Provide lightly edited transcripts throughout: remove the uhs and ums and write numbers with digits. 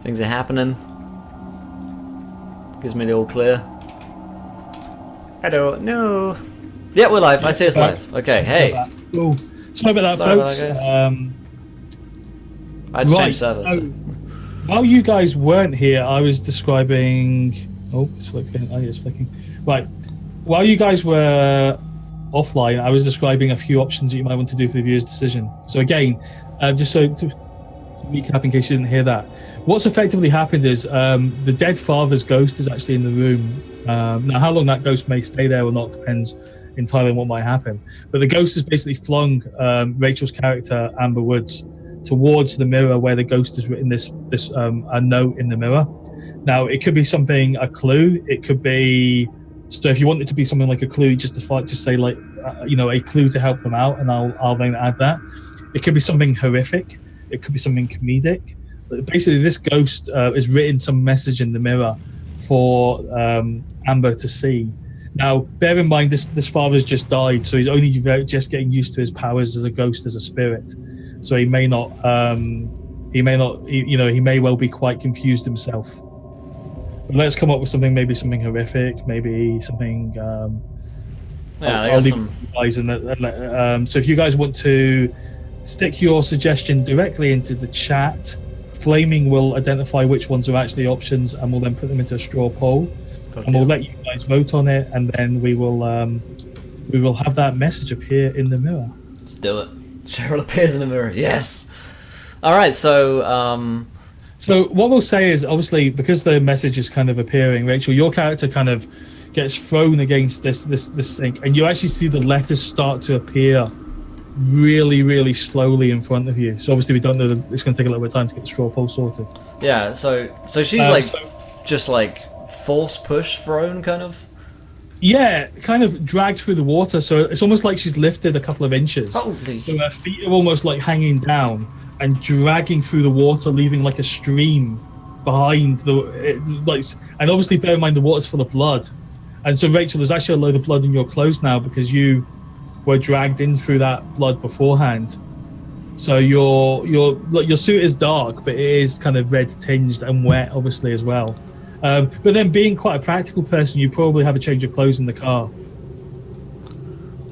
Things are happening. Gives me the all clear. I don't know. Yeah, we're live. I see us live. Okay, hey. Cool. Sorry about that, Sorry folks. about that, I had to change servers. While you guys weren't here, I was describing... Oh, it's flicking. Oh, it's flicking. Right. While you guys were offline, I was describing a few options that you might want to do for the viewer's decision. So again, just so to recap in case you didn't hear that, what's effectively happened is the dead father's ghost is actually in the room. Now, how long that ghost may stay there or not depends entirely on what might happen. But the ghost has basically flung Rachel's character, Amber Woods, towards the mirror where the ghost has written this a note in the mirror. Now, it could be something, a clue. It could be, so if you want it to be something like a clue, just say like, a clue to help them out, and I'll then add that. It could be something horrific. It could be something comedic. But basically, this ghost has written some message in the mirror for Amber to see. Now, bear in mind, this father's just died, so he's only just getting used to his powers as a ghost, as a spirit. So he may not, he may well be quite confused himself. But let's come up with something, maybe something horrific, maybe something. I'll leave you guys in the, so if you guys want to stick your suggestion directly into the chat, Flaming will identify which ones are actually options, and we'll then put them into a straw poll. Okay. And we'll let you guys vote on it, and then we will have that message appear in the mirror. Let's do it. Cheryl appears in the mirror. Yes. All right. So. So what we'll say is, obviously, because the message is kind of appearing, Rachel, your character kind of gets thrown against this thing, and you actually see the letters start to appear really, really slowly in front of you. So obviously, we don't know that it's going to take a little bit of time to get the straw poll sorted. Yeah. So she's just like force push thrown, kind of. Yeah, kind of dragged through the water. So it's almost like she's lifted a couple of inches. Holy. So her feet are almost like hanging down and dragging through the water, leaving like a stream behind and obviously bear in mind the water's full of blood. And so Rachel, there's actually a load of blood in your clothes now because you were dragged in through that blood beforehand. So your suit is dark, but it is kind of red tinged and wet, obviously, as well. But then being quite a practical person, you probably have a change of clothes in the car.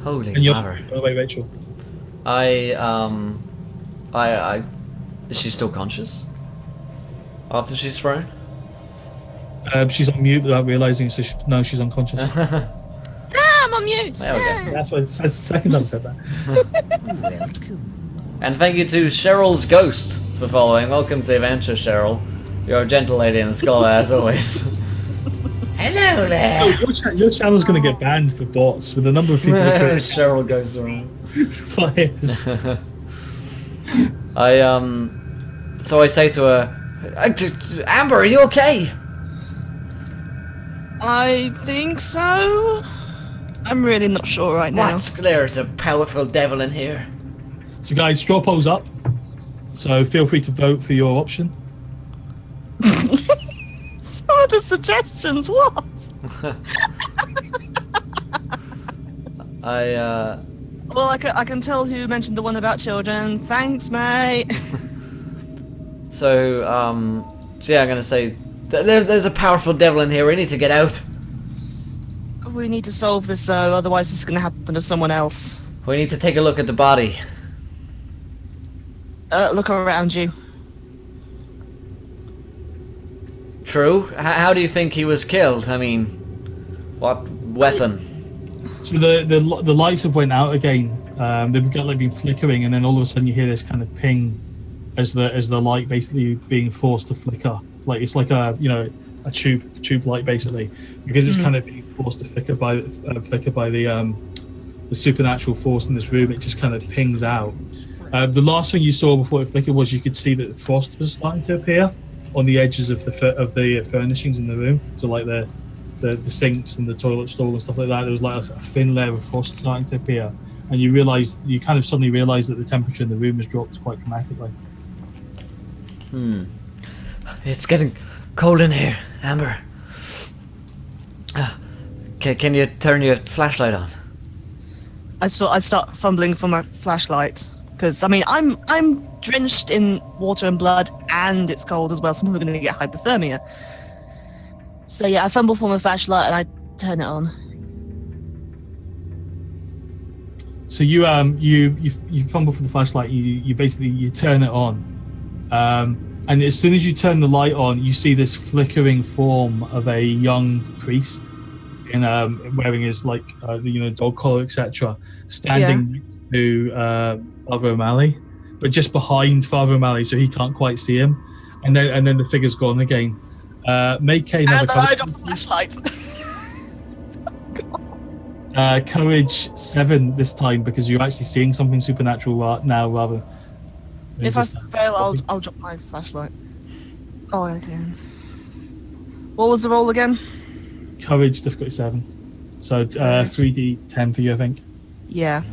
Holy mother. By the way, Rachel. Is she still conscious? After she's thrown? She's on mute without realising, so she's unconscious. I'm on mute! There we go. That's the second time I said that. And thank you to Cheryl's Ghost for following. Welcome to Adventure, Cheryl. You're a gentle lady and a scholar, as always. Hello there! Oh, your channel's going to get banned for bots with the number of people that Cheryl goes around. Players. So I say to her, Amber, are you okay? I think so. I'm really not sure right now. There's a powerful devil in here. So guys, straw poll's up. So feel free to vote for your option. Some of the suggestions, what? Well, I can tell who mentioned the one about children. Thanks, mate. So yeah, I'm gonna say there's a powerful devil in here. We need to get out. We need to solve this, though. Otherwise, it's gonna happen to someone else. We need to take a look at the body. Look around you. True. How do you think he was killed? I mean, what weapon? So the lights have went out again. They've been flickering, and then all of a sudden you hear this kind of ping as the light basically being forced to flicker. Like it's like a tube light basically, because it's kind of being forced to flicker by the supernatural force in this room. It just kind of pings out. The last thing you saw before it flickered was you could see that the frost was starting to appear on the edges of the furnishings in the room. So like the sinks and the toilet stall and stuff like that. There was like a thin layer of frost starting to appear, and you kind of suddenly realised that the temperature in the room has dropped quite dramatically. It's getting cold in here, Amber. Can you turn your flashlight on? I start fumbling for my flashlight because I mean I'm drenched in water and blood, and it's cold as well. Some people are going to get hypothermia. So yeah, I fumble for my flashlight and I turn it on. So you fumble for the flashlight. You basically turn it on, and as soon as you turn the light on, you see this flickering form of a young priest in wearing his dog collar, etc., standing next to Father O'Malley, but just behind Father O'Malley, so he can't quite see him. And then the figure's gone again. Make another and I light off the flashlight. Courage 7 this time, because you're actually seeing something supernatural now rather. If I fail, I'll drop my flashlight. Oh, again. What was the roll again? Courage difficulty 7. So 3d10 for you, I think. Yeah.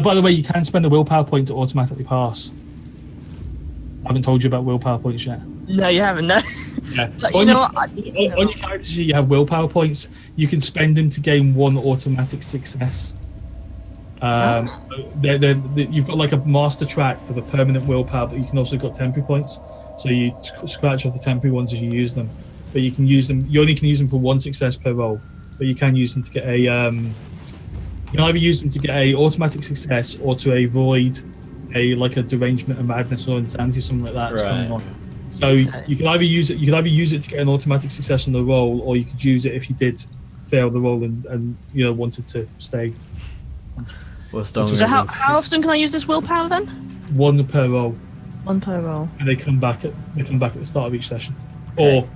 By the way, you can spend a willpower point to automatically pass. I haven't told you about willpower points yet. No, you haven't, no. Yeah. But on your character sheet, you have willpower points. You can spend them to gain 1 automatic success. You've got like a master track for the permanent willpower, but you can also got temporary points. So you scratch off the temporary ones as you use them. But you can use them. You only can use them for 1 success per roll. But you can use them to get a. You can either use them to get a automatic success or to avoid a derangement of madness or insanity, something like that. Right. Coming on. So you can either use it. You can either use it to get an automatic success on the roll, or you could use it if you did fail the roll and wanted to stay. So how often can I use this willpower then? 1 per roll. 1 per roll. And they come back at the start of each session. Okay. Or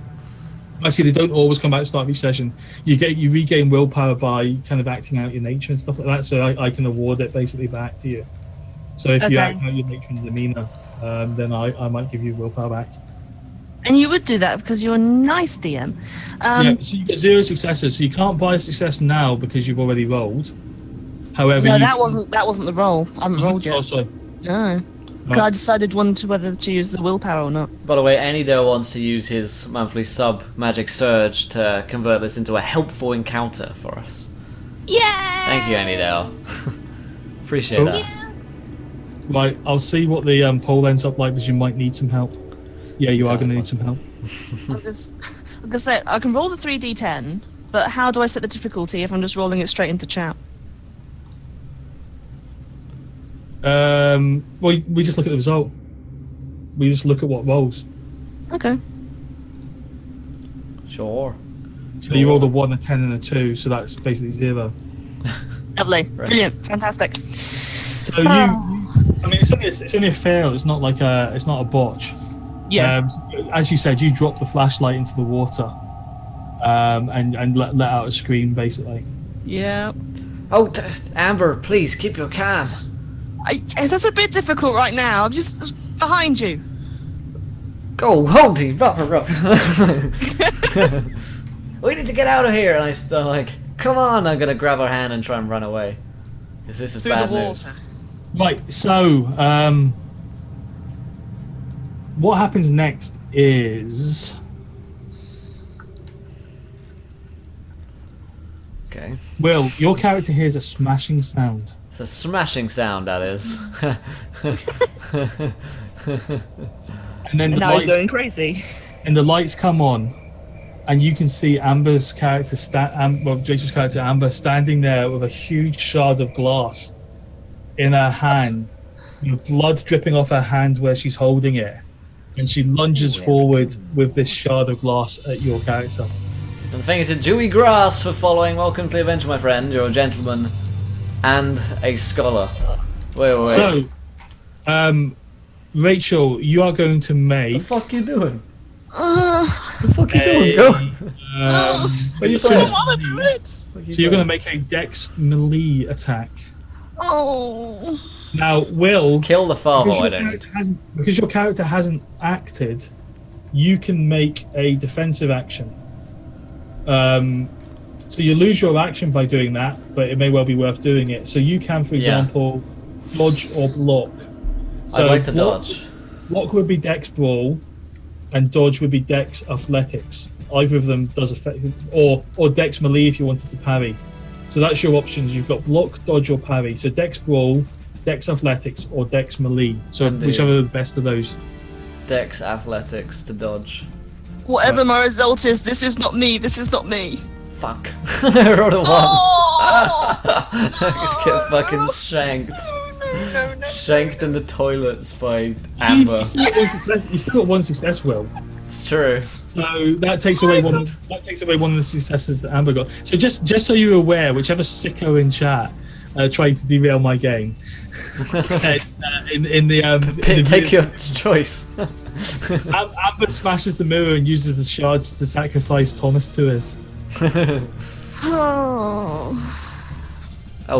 actually, they don't always come back at the start of each session. You regain willpower by kind of acting out your nature and stuff like that. So I can award it basically back to you. So if you act out your nature and demeanor, then I might give you willpower back. And you would do that because you're a nice DM. So you get 0 successes. So you can't buy a success now because you've already rolled. However, no, that wasn't the roll. I haven't rolled yet. Oh, sorry. No. Right. I decided whether to use the willpower or not. By the way, Anydo wants to use his monthly sub Magic Surge to convert this into a helpful encounter for us. Yeah. Thank you, Anydo. Appreciate that. Yeah. Right, I'll see what the poll ends up like, because you might need some help. Yeah, you are going to need some help. I'm going to say, I can roll the 3d10, but how do I set the difficulty if I'm just rolling it straight into chat? Well, we just look at the result. We just look at what rolls. Okay. Sure. So you roll a 1, a 10, and a 2, so that's basically 0. Lovely. Right. Brilliant. Fantastic. So it's only a fail. It's not like it's not a botch. Yeah. As you said, you drop the flashlight into the water, and let out a scream, basically. Yeah. Oh, Amber, please keep your calm. That's a bit difficult right now. I'm just behind you. Go, Holdy, we need to get out of here. And I still come on. I'm gonna grab her hand and try and run away. Because this is bad news. Right. So, what happens next is. Okay. Will, your character hears a smashing sound. It's a smashing sound, that is. And now he's going crazy. And the lights come on, and you can see Amber's character, Jason's character Amber, standing there with a huge shard of glass in her hand, with blood dripping off her hand where she's holding it, and she lunges forward with this shard of glass at your character. And thank you to Dewey Grass for following. Welcome to the adventure, my friend. You're a gentleman and a scholar. Wait. So, Rachel, you are going to make. What the fuck you doing? What the fuck you doing? Go. What are you doing? I want to do it. So you're going to make a Dex melee attack. Oh. Now, Will, kill the father. I don't. Because your character hasn't acted, you can make a defensive action. So you lose your action by doing that, but it may well be worth doing it. So you can, for example, dodge or block. So I'd like to dodge. Block would be Dex Brawl, and dodge would be Dex Athletics. Either of them does affect, or Dex Melee if you wanted to parry. So that's your options. You've got block, dodge, or parry. So Dex Brawl, Dex Athletics, or Dex Melee. So whichever the best of those. Dex athletics to dodge. Whatever my result is, this is not me. This is not me. Fuck. I rolled a 1. Oh! Get fucking shanked. No. Shanked in the toilets by Amber. You still got one success, Will. It's true. So that takes away one. That takes away one of the successes that Amber got. So just so you're aware, whichever sicko in chat tried to derail my game said in the Take your choice. Amber smashes the mirror and uses the shards to sacrifice Thomas to us. Oh,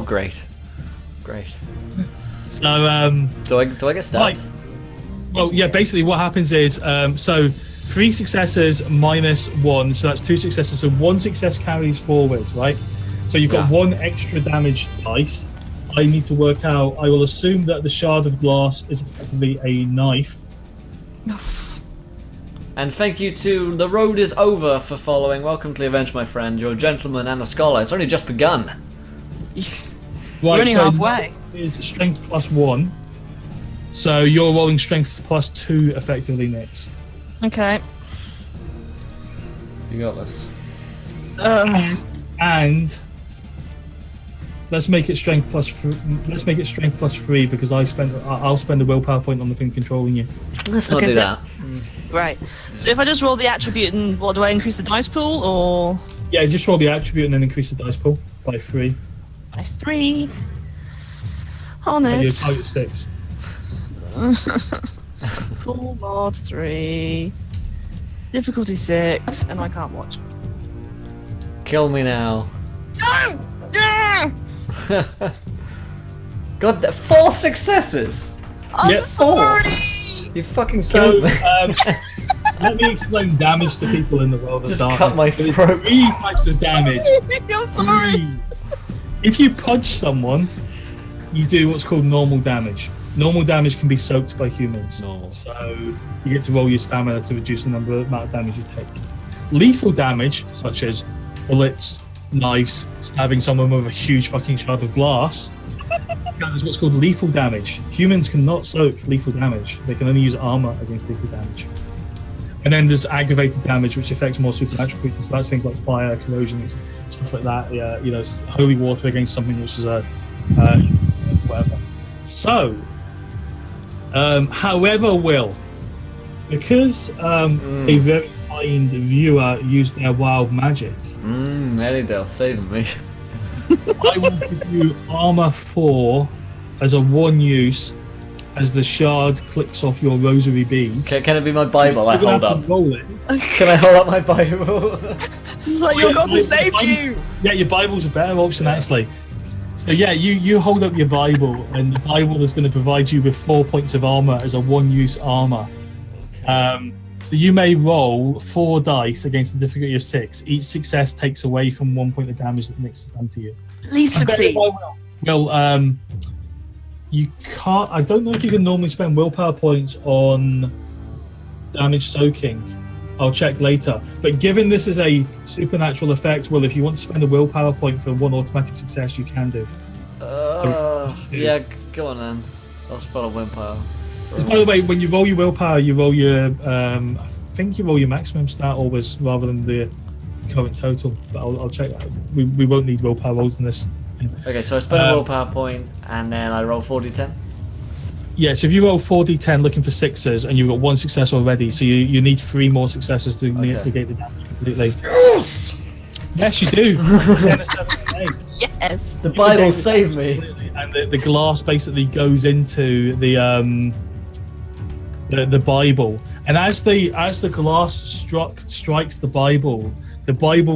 great. So do I get stabbed? well, yeah. Basically, what happens is so 3 successes minus 1, so that's 2 successes. So 1 success carries forward, right? So you've got 1 extra damage dice. I need to work out. I will assume that the shard of glass is effectively a knife. And thank you to The Road Is Over for following. Welcome to the event, my friend. You're a gentleman and a scholar. It's only just begun. We're only halfway. Is strength plus 1. So you're rolling strength plus 2 effectively, Nix. Okay. You got this. And let's make it strength plus. Let's make it strength plus 3 because I'll spend a willpower point on the thing controlling you. Let's not do that. Right. So if I just roll the attribute and what do I increase the dice pool or? Yeah, just roll the attribute and then increase the dice pool by 3. By 3. On And your it. target 6. Full mod 3. Difficulty 6, and I can't watch. Kill me now. No! Ah! God, 4 successes! I'm Yep. sorry! You fucking So killed me. let me explain damage to people in the world of Just darkness. cut my There's throat. 3 types of damage. I'm sorry! 3. If you punch someone, you do what's called normal damage. Normal damage can be soaked by humans. Normal. So you get to roll your stamina to reduce the amount of damage you take. Lethal damage, such as bullets, knives, stabbing someone with a huge fucking shard of glass, is what's called lethal damage. Humans cannot soak lethal damage. They can only use armor against lethal damage. And then there's aggravated damage, which affects more supernatural creatures. So that's things like fire, corrosion, stuff like that. Yeah, you know, holy water against something which is a whatever. So, however, Will, because a very kind viewer used their wild magic, Elidale saving me. I will give you armor 4 as a 1 use as the shard clicks off your rosary beads. Can it be my Bible I You're gonna hold have up? to roll it. Can I hold up my Bible? It's like your God has saved you! Yeah, your Bible's a better option actually. So yeah, you hold up your Bible, and the Bible is going to provide you with 4 points of armor as a 1-use armor. So you may roll 4 dice against the difficulty of 6. Each success takes away from 1 point of damage that Nix has done to you. Please succeed. Well, you can't. I don't know if you can normally spend willpower points on damage soaking. I'll check later. But given this is a supernatural effect, well, if you want to spend a willpower point for 1 automatic success, you can do. Yeah, go on then. I'll spell a willpower. By the way, when you roll your willpower, you roll your. I think you roll your maximum stat always rather than the current total. But I'll check that. We won't need willpower rolls in this. Okay, so I spend a willpower point and then I roll 4d10. Yeah, so if you roll 4d10 looking for 6s and you've got 1 success already, so you need 3 more successes to negate the damage completely. Yes, you do. 10, 7, 8. Yes. The Bible saved me. And the glass basically goes into the Bible, and as the glass strikes the Bible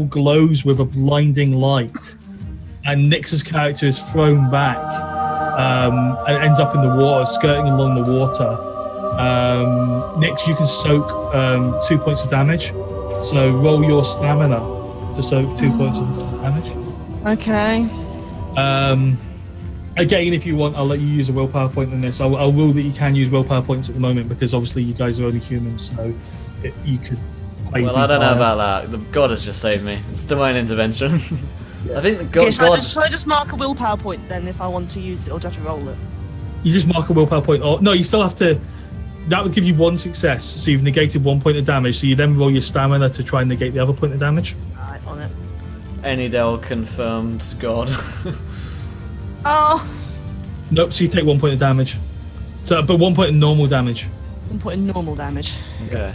glows with a blinding light, and Nix's character is thrown back and ends up in the water, skirting along the water. Nix, you can soak 2 points of damage, so roll your stamina to soak 2 points of damage. Okay. Again, if you want, I'll let you use a willpower point in this. I'll rule that you can use willpower points at the moment because obviously you guys are only humans, so you could. Well, I don't know about that. The God has just saved me. It's divine intervention. I think the God. Okay, shall I just mark a willpower point then if I want to use it, or do I have to roll it? You just mark a willpower point. Or no, you still have to. that would give you 1 success. So you've negated 1 point of damage. So you then roll your stamina to try and negate the other point of damage. Alright, on it. Anydale confirmed God. Oh, Nope. So you take 1 point of damage. So, but 1 point of normal damage. 1 point of normal damage. Okay.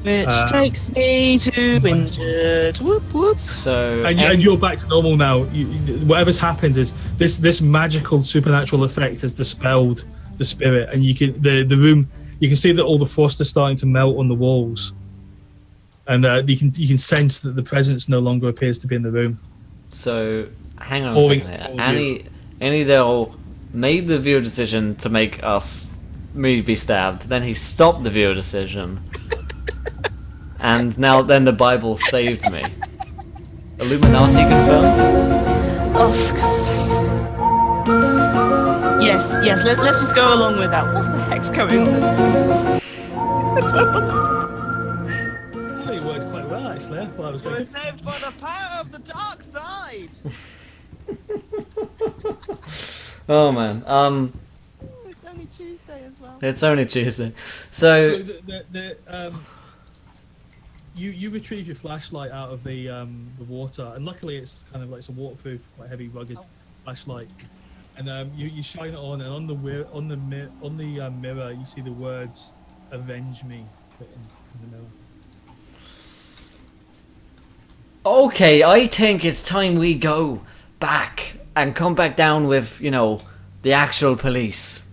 Which takes me to injured. Whoop whoop. So And you're back to normal now. Whatever's happened is this magical supernatural effect has dispelled the spirit, and you can the room. You can see that all the frost is starting to melt on the walls, and you can sense that the presence no longer appears to be in the room. So hang on a second here. Anydale made the viewer decision to make me be stabbed. Then he stopped the viewer decision. And then the Bible saved me. Illuminati confirmed? Oh, for God's sake. Yes, let's just go along with that. What the heck's going on in this game? I think it worked quite well, actually. I thought I was We're going saved by the power of the dark side! Oh man. It's only Tuesday as well. It's only Tuesday. So You retrieve your flashlight out of the water, and luckily it's kind of like it's a waterproof, quite heavy, rugged flashlight. And you shine it on, and on the mirror you see the words "Avenge me" written in the mirror. okay, I think it's time we go back and come back down with, the actual police.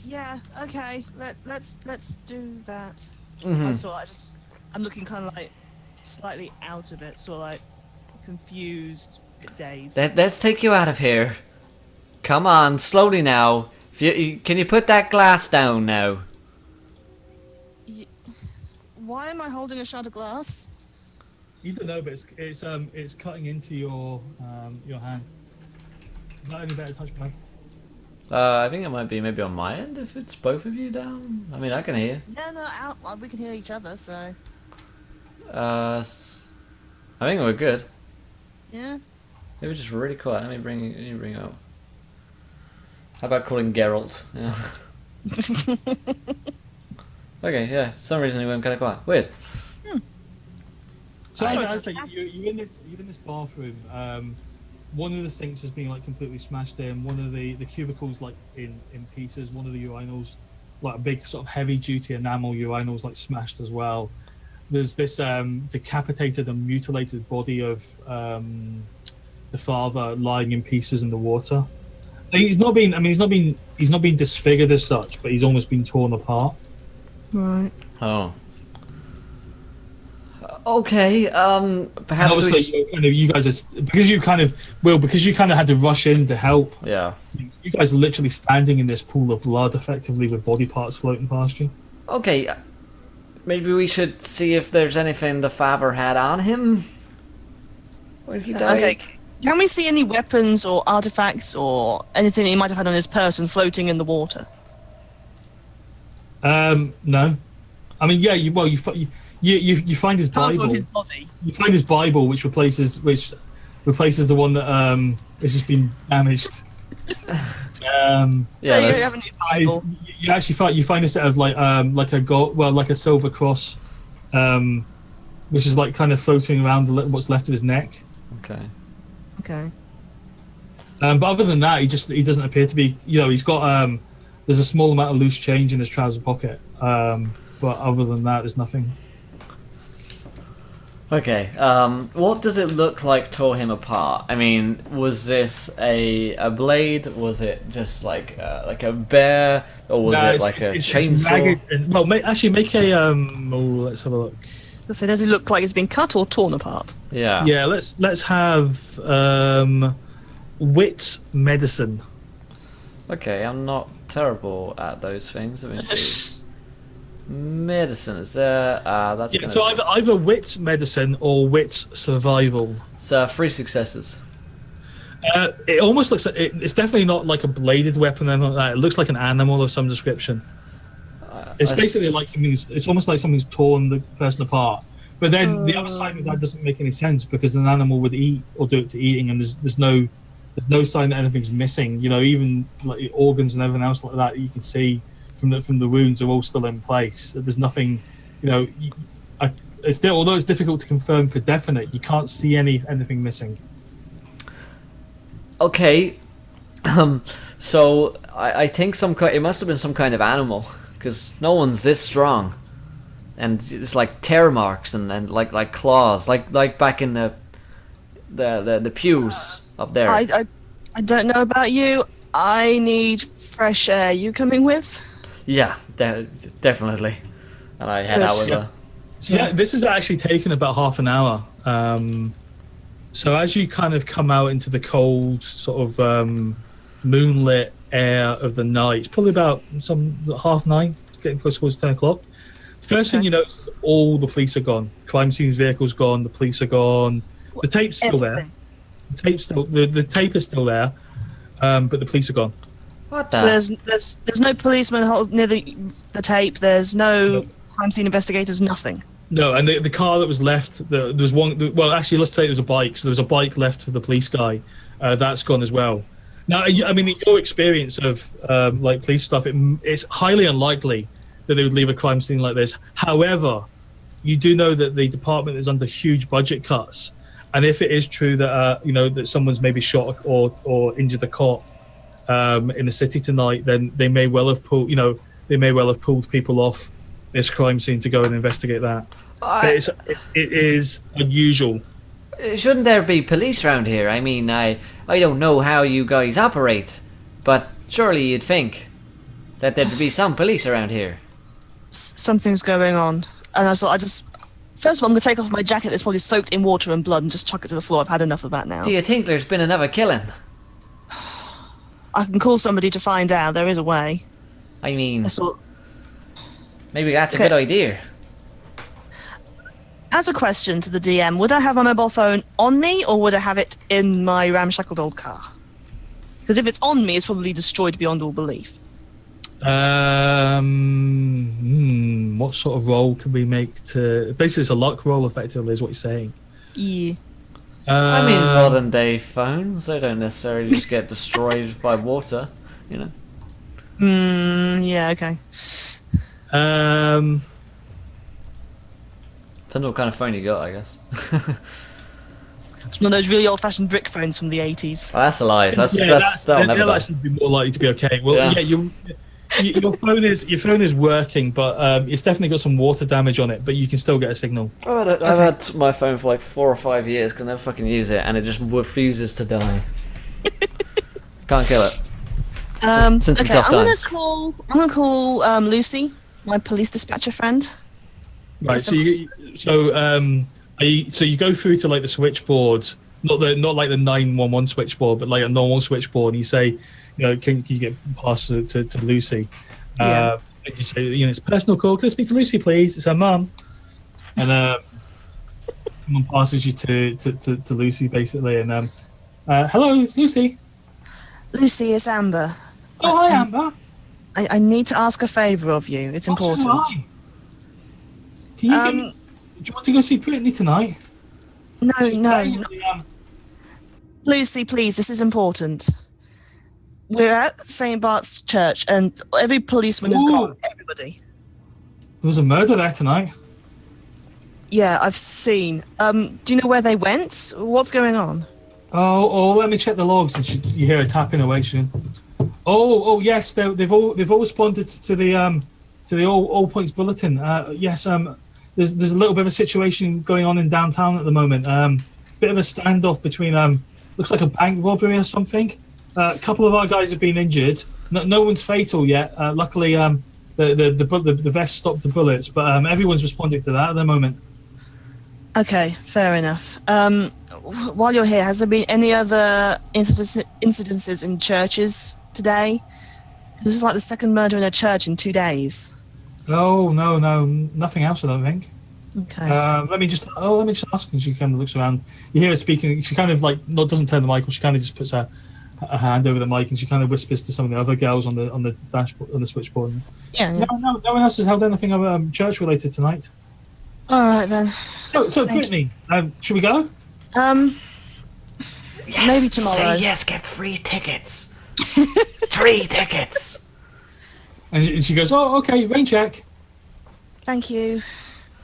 Yeah, okay. Let's do that. Mhm. I'm looking kind of like slightly out of it, sort of like confused, a bit dazed. Let's take you out of here. Come on, slowly now. Can you put that glass down now? Why am I holding a shard of glass? You don't know, but it's cutting into your hand. Is that any better touch pad? I think it might be maybe on my end if it's both of you down. I mean, I can hear. No, out. Well, we can hear each other, so. I think we're good. Yeah. Maybe just really quiet. Let me bring it up. How about calling Geralt? Yeah. Okay, yeah. For some reason he went kind of quiet. Weird. So I was like, you're in this bathroom. One of the sinks has been like completely smashed in. One of the cubicles like in pieces. One of the urinals, like a big sort of heavy duty enamel urinals, like smashed as well. There's this decapitated and mutilated body of the father lying in pieces in the water. He's not been disfigured as such, but he's almost been torn apart. Right. Oh. Okay. Perhaps obviously you guys are because you kind of had to rush in to help. Yeah. You guys are literally standing in this pool of blood, effectively with body parts floating past you. Okay. Maybe we should see if there's anything the father had on him when he died. Okay. Can we see any weapons or artifacts or anything he might have had on his person floating in the water? No. I mean, yeah. You find his Half Bible. of his body. You find his Bible, which replaces the one that has just been damaged. Yeah. You have a new Bible. You actually find a set of like a silver cross, which is like kind of floating around what's left of his neck. Okay. Okay. But other than that, he doesn't appear to be. He's got there's a small amount of loose change in his trouser pocket. But other than that, there's nothing. Okay. What does it look like tore him apart? I mean, was this a blade? Was it just like a bear, or was it like a chainsaw? Make a let's have a look. So does it look like it's been cut or torn apart? Yeah. Yeah. Let's have wit medicine. Okay, I'm not terrible at those things. Let me see. Medicine is there. That's so either wits medicine or wits survival. So 3 successes. It almost looks like it's definitely not like a bladed weapon or anything like that. It looks like an animal of some description. It's basically like it's almost like something's torn the person apart. But then the other side of that doesn't make any sense because an animal would eat or do it to eating, and there's no There's no sign that anything's missing. You know, even like organs and everything else like that you can see from the wounds are all still in place. There's nothing, you know. Although it's difficult to confirm for definite, you can't see anything missing. Okay, so I think it must have been some kind of animal, because no one's this strong, and it's like tear marks and like claws, like back in the pews up there. I don't know about you. I need fresh air. You coming with? Yeah, definitely. And I head out with her. So yeah, this has actually taken about half an hour. So as you kind of come out into the cold, sort of moonlit air of the night, it's probably about 9:30, getting close towards 10 o'clock. First thing you notice is all the police are gone. Crime scene's vehicle's gone. The police are gone. The tape's still there. The tape is still there, but the police are gone. What the? So there's no policeman near the tape. There's no crime scene investigators. Nothing. No, and the car that was left, there was one. Well, actually, let's say it was a bike. So there was a bike left for the police guy. That's gone as well. Now, I mean, in your experience of like police stuff, it's highly unlikely that they would leave a crime scene like this. However, you do know that the department is under huge budget cuts, and if it is true that that someone's maybe shot or injured a cop in the city tonight, then they may well have pulled people off this crime scene to go and investigate that. It is unusual. Shouldn't there be police around here? I mean, I don't know how you guys operate, but surely you'd think that there'd be some police around here. Something's going on, and I just. First of all, I'm going to take off my jacket that's probably soaked in water and blood and just chuck it to the floor. I've had enough of that now. Do you think there's been another killing? I can call somebody to find out. There is a way. I mean, maybe that's a good idea. As a question to the DM, would I have my mobile phone on me or would I have it in my ramshackled old car? Because if it's on me, it's probably destroyed beyond all belief. What sort of roll can we make to... Basically, it's a luck roll, effectively, is what you're saying. Yeah. I mean, modern day phones, they don't necessarily just get destroyed by water, you know? Yeah, okay. Depends what kind of phone you got, I guess. It's one of those really old-fashioned brick phones from the 80s. Well, that's a lie. That'll never die. Actually be more likely to be okay. Well, yeah your phone is working, but it's definitely got some water damage on it. But you can still get a signal. I've had my phone for like 4 or 5 years because I never fucking use it, and it just refuses to die. Can't kill it. Since okay, tough I'm times. gonna call Lucy, my police dispatcher friend. Right. So you go through to like the switchboard, not like the 911 switchboard, but like a normal switchboard, and you say, can you get passed to Lucy? And you say, it's a personal call. Can I speak to Lucy, please? It's her mum. And someone passes you to Lucy, basically. And hello, it's Lucy. Lucy, it's Amber. Oh, hi, Amber. I need to ask a favour of you. It's important. Can you do you want to go see Brittany tonight? No. Lucy, please, this is important. We're at St. Bart's Church, and every policeman is gone. Everybody. There was a murder there tonight. Yeah, I've seen. Do you know where they went? What's going on? Oh, let me check the logs. And you hear her tapping away soon. Oh, yes, they've all responded to the all points bulletin. Yes, there's a little bit of a situation going on in downtown at the moment. Bit of a standoff between looks like a bank robbery or something. A couple of our guys have been injured. No one's fatal yet. Luckily, the vest stopped the bullets, but everyone's responding to that at the moment. Okay, fair enough. While you're here, has there been any other incidences in churches today? This is like the second murder in a church in 2 days. Oh no, nothing else. I don't think. Okay. Let me just ask. And she kind of looks around. You hear her speaking. She kind of doesn't turn the mic, she kind of just puts her hand over the mic and she kind of whispers to some of the other girls on the dashboard, on the switchboard. Yeah. No one else has held anything church related tonight. All right then. So Brittany, should we go? Yes, Maybe tomorrow. Say yes, get 3 tickets. 3 tickets. And she goes, "Oh, okay, rain check." Thank you.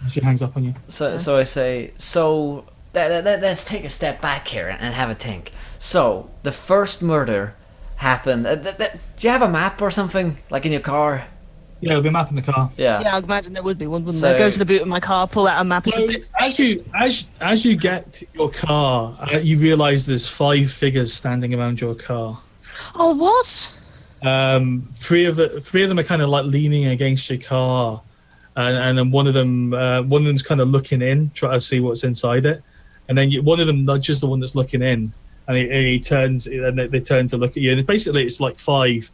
And she hangs up on you. So I say, let's take a step back here and have a think. So the first murder happened. Do you have a map or something, like in your car? Yeah, there'll be a map in the car. Yeah. Yeah, I'd imagine there would be one, wouldn't So- there? Go to the boot of my car, pull out a map. It's So a bit... as you get to your car, you realise there's 5 figures standing around your car. Oh, what? Three of them are kind of like leaning against your car, and then one of them's kind of looking in, trying to see what's inside it, and then one of them nudges the one that's looking in, and he turns, and they turn to look at you, and basically it's like 5.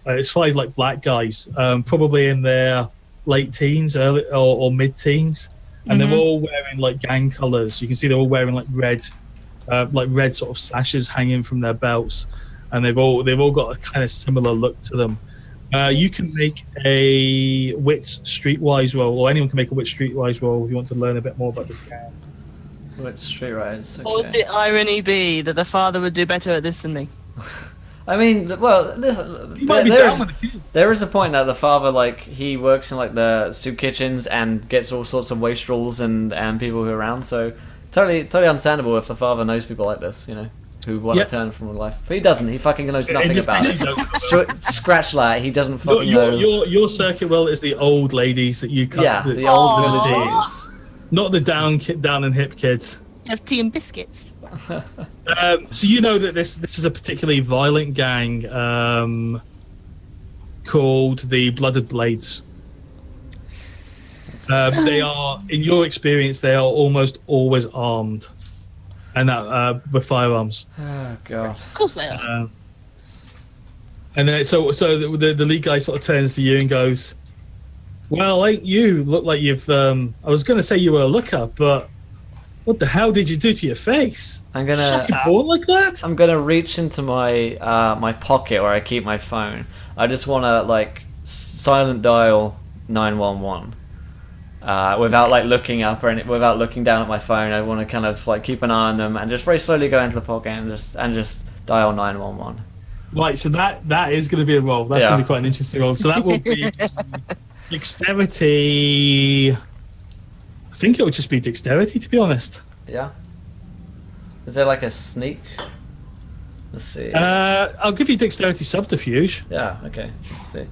It's 5 like black guys, probably in their late teens, early or mid teens, and they're all wearing like gang colours. You can see they're all wearing like red sort of sashes hanging from their belts, and they've all got a kind of similar look to them. You can make a wits streetwise roll, or anyone can make a wits streetwise roll if you want to learn a bit more about this gang. What's streetwise? Okay. What would the irony be that the father would do better at this than me? I mean, well, You might be down with the kid. there is a point that the father, like, he works in like the soup kitchens and gets all sorts of wastrels and people who are around. So totally understandable if the father knows people like this, you know, who want to turn from life. But he doesn't. He fucking knows nothing about it. Scratch that. He doesn't fucking know. Your circuit well is the old ladies that you cut. Yeah, the old villages. Not the down and hip kids. You have tea and biscuits. So you know that this is a particularly violent gang called the Blooded Blades. They are, in your experience, they are almost always armed, and that with firearms. Oh god. Of course they are. And then so the lead guy sort of turns to you and goes, "Well, ain't you look like you've? I was going to say you were a looker, but what the hell did you do to your face? I'm gonna. Shut You up. born like that?" I'm gonna reach into my my pocket where I keep my phone. I just wanna like silent dial 911 without like looking up or without looking down at my phone. I want to kind of like keep an eye on them and just very slowly go into the pocket and just dial 911. Right, so that is going to be a roll. That's going to be quite an interesting roll. So that will be dexterity. I think it would just be dexterity, to be honest. Yeah. Is there like a sneak? Let's see. I'll give you dexterity subterfuge. Yeah. Okay. Let's see.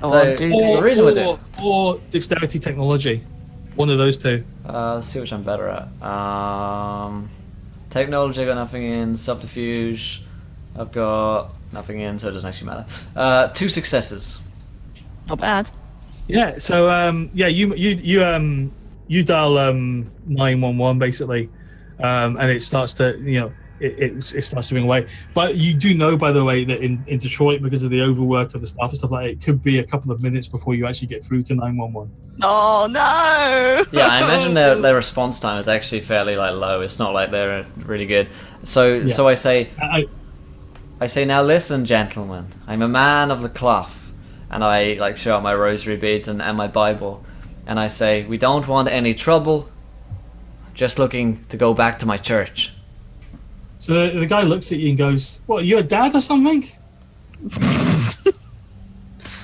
Oh, So I'll do the reason with it. Or dexterity technology. One of those two. Let's see which I'm better at. Technology, I got nothing in. Subterfuge, I've got nothing in, so it doesn't actually matter. 2 successes. Not bad. Yeah. So you dial 911 basically, and it starts to it starts to ring away. But you do know, by the way, that in Detroit, because of the overwork of the staff and stuff like that, it could be a couple of minutes before you actually get through to 911. Oh no! Yeah, I imagine their response time is actually fairly like low. It's not like they're really good. So I say, now listen, gentlemen. I'm a man of the cloth, and I like show out my rosary beads and my Bible, and I say, we don't want any trouble. Just looking to go back to my church. So the guy looks at you and goes, "What? Are you a dad or something?"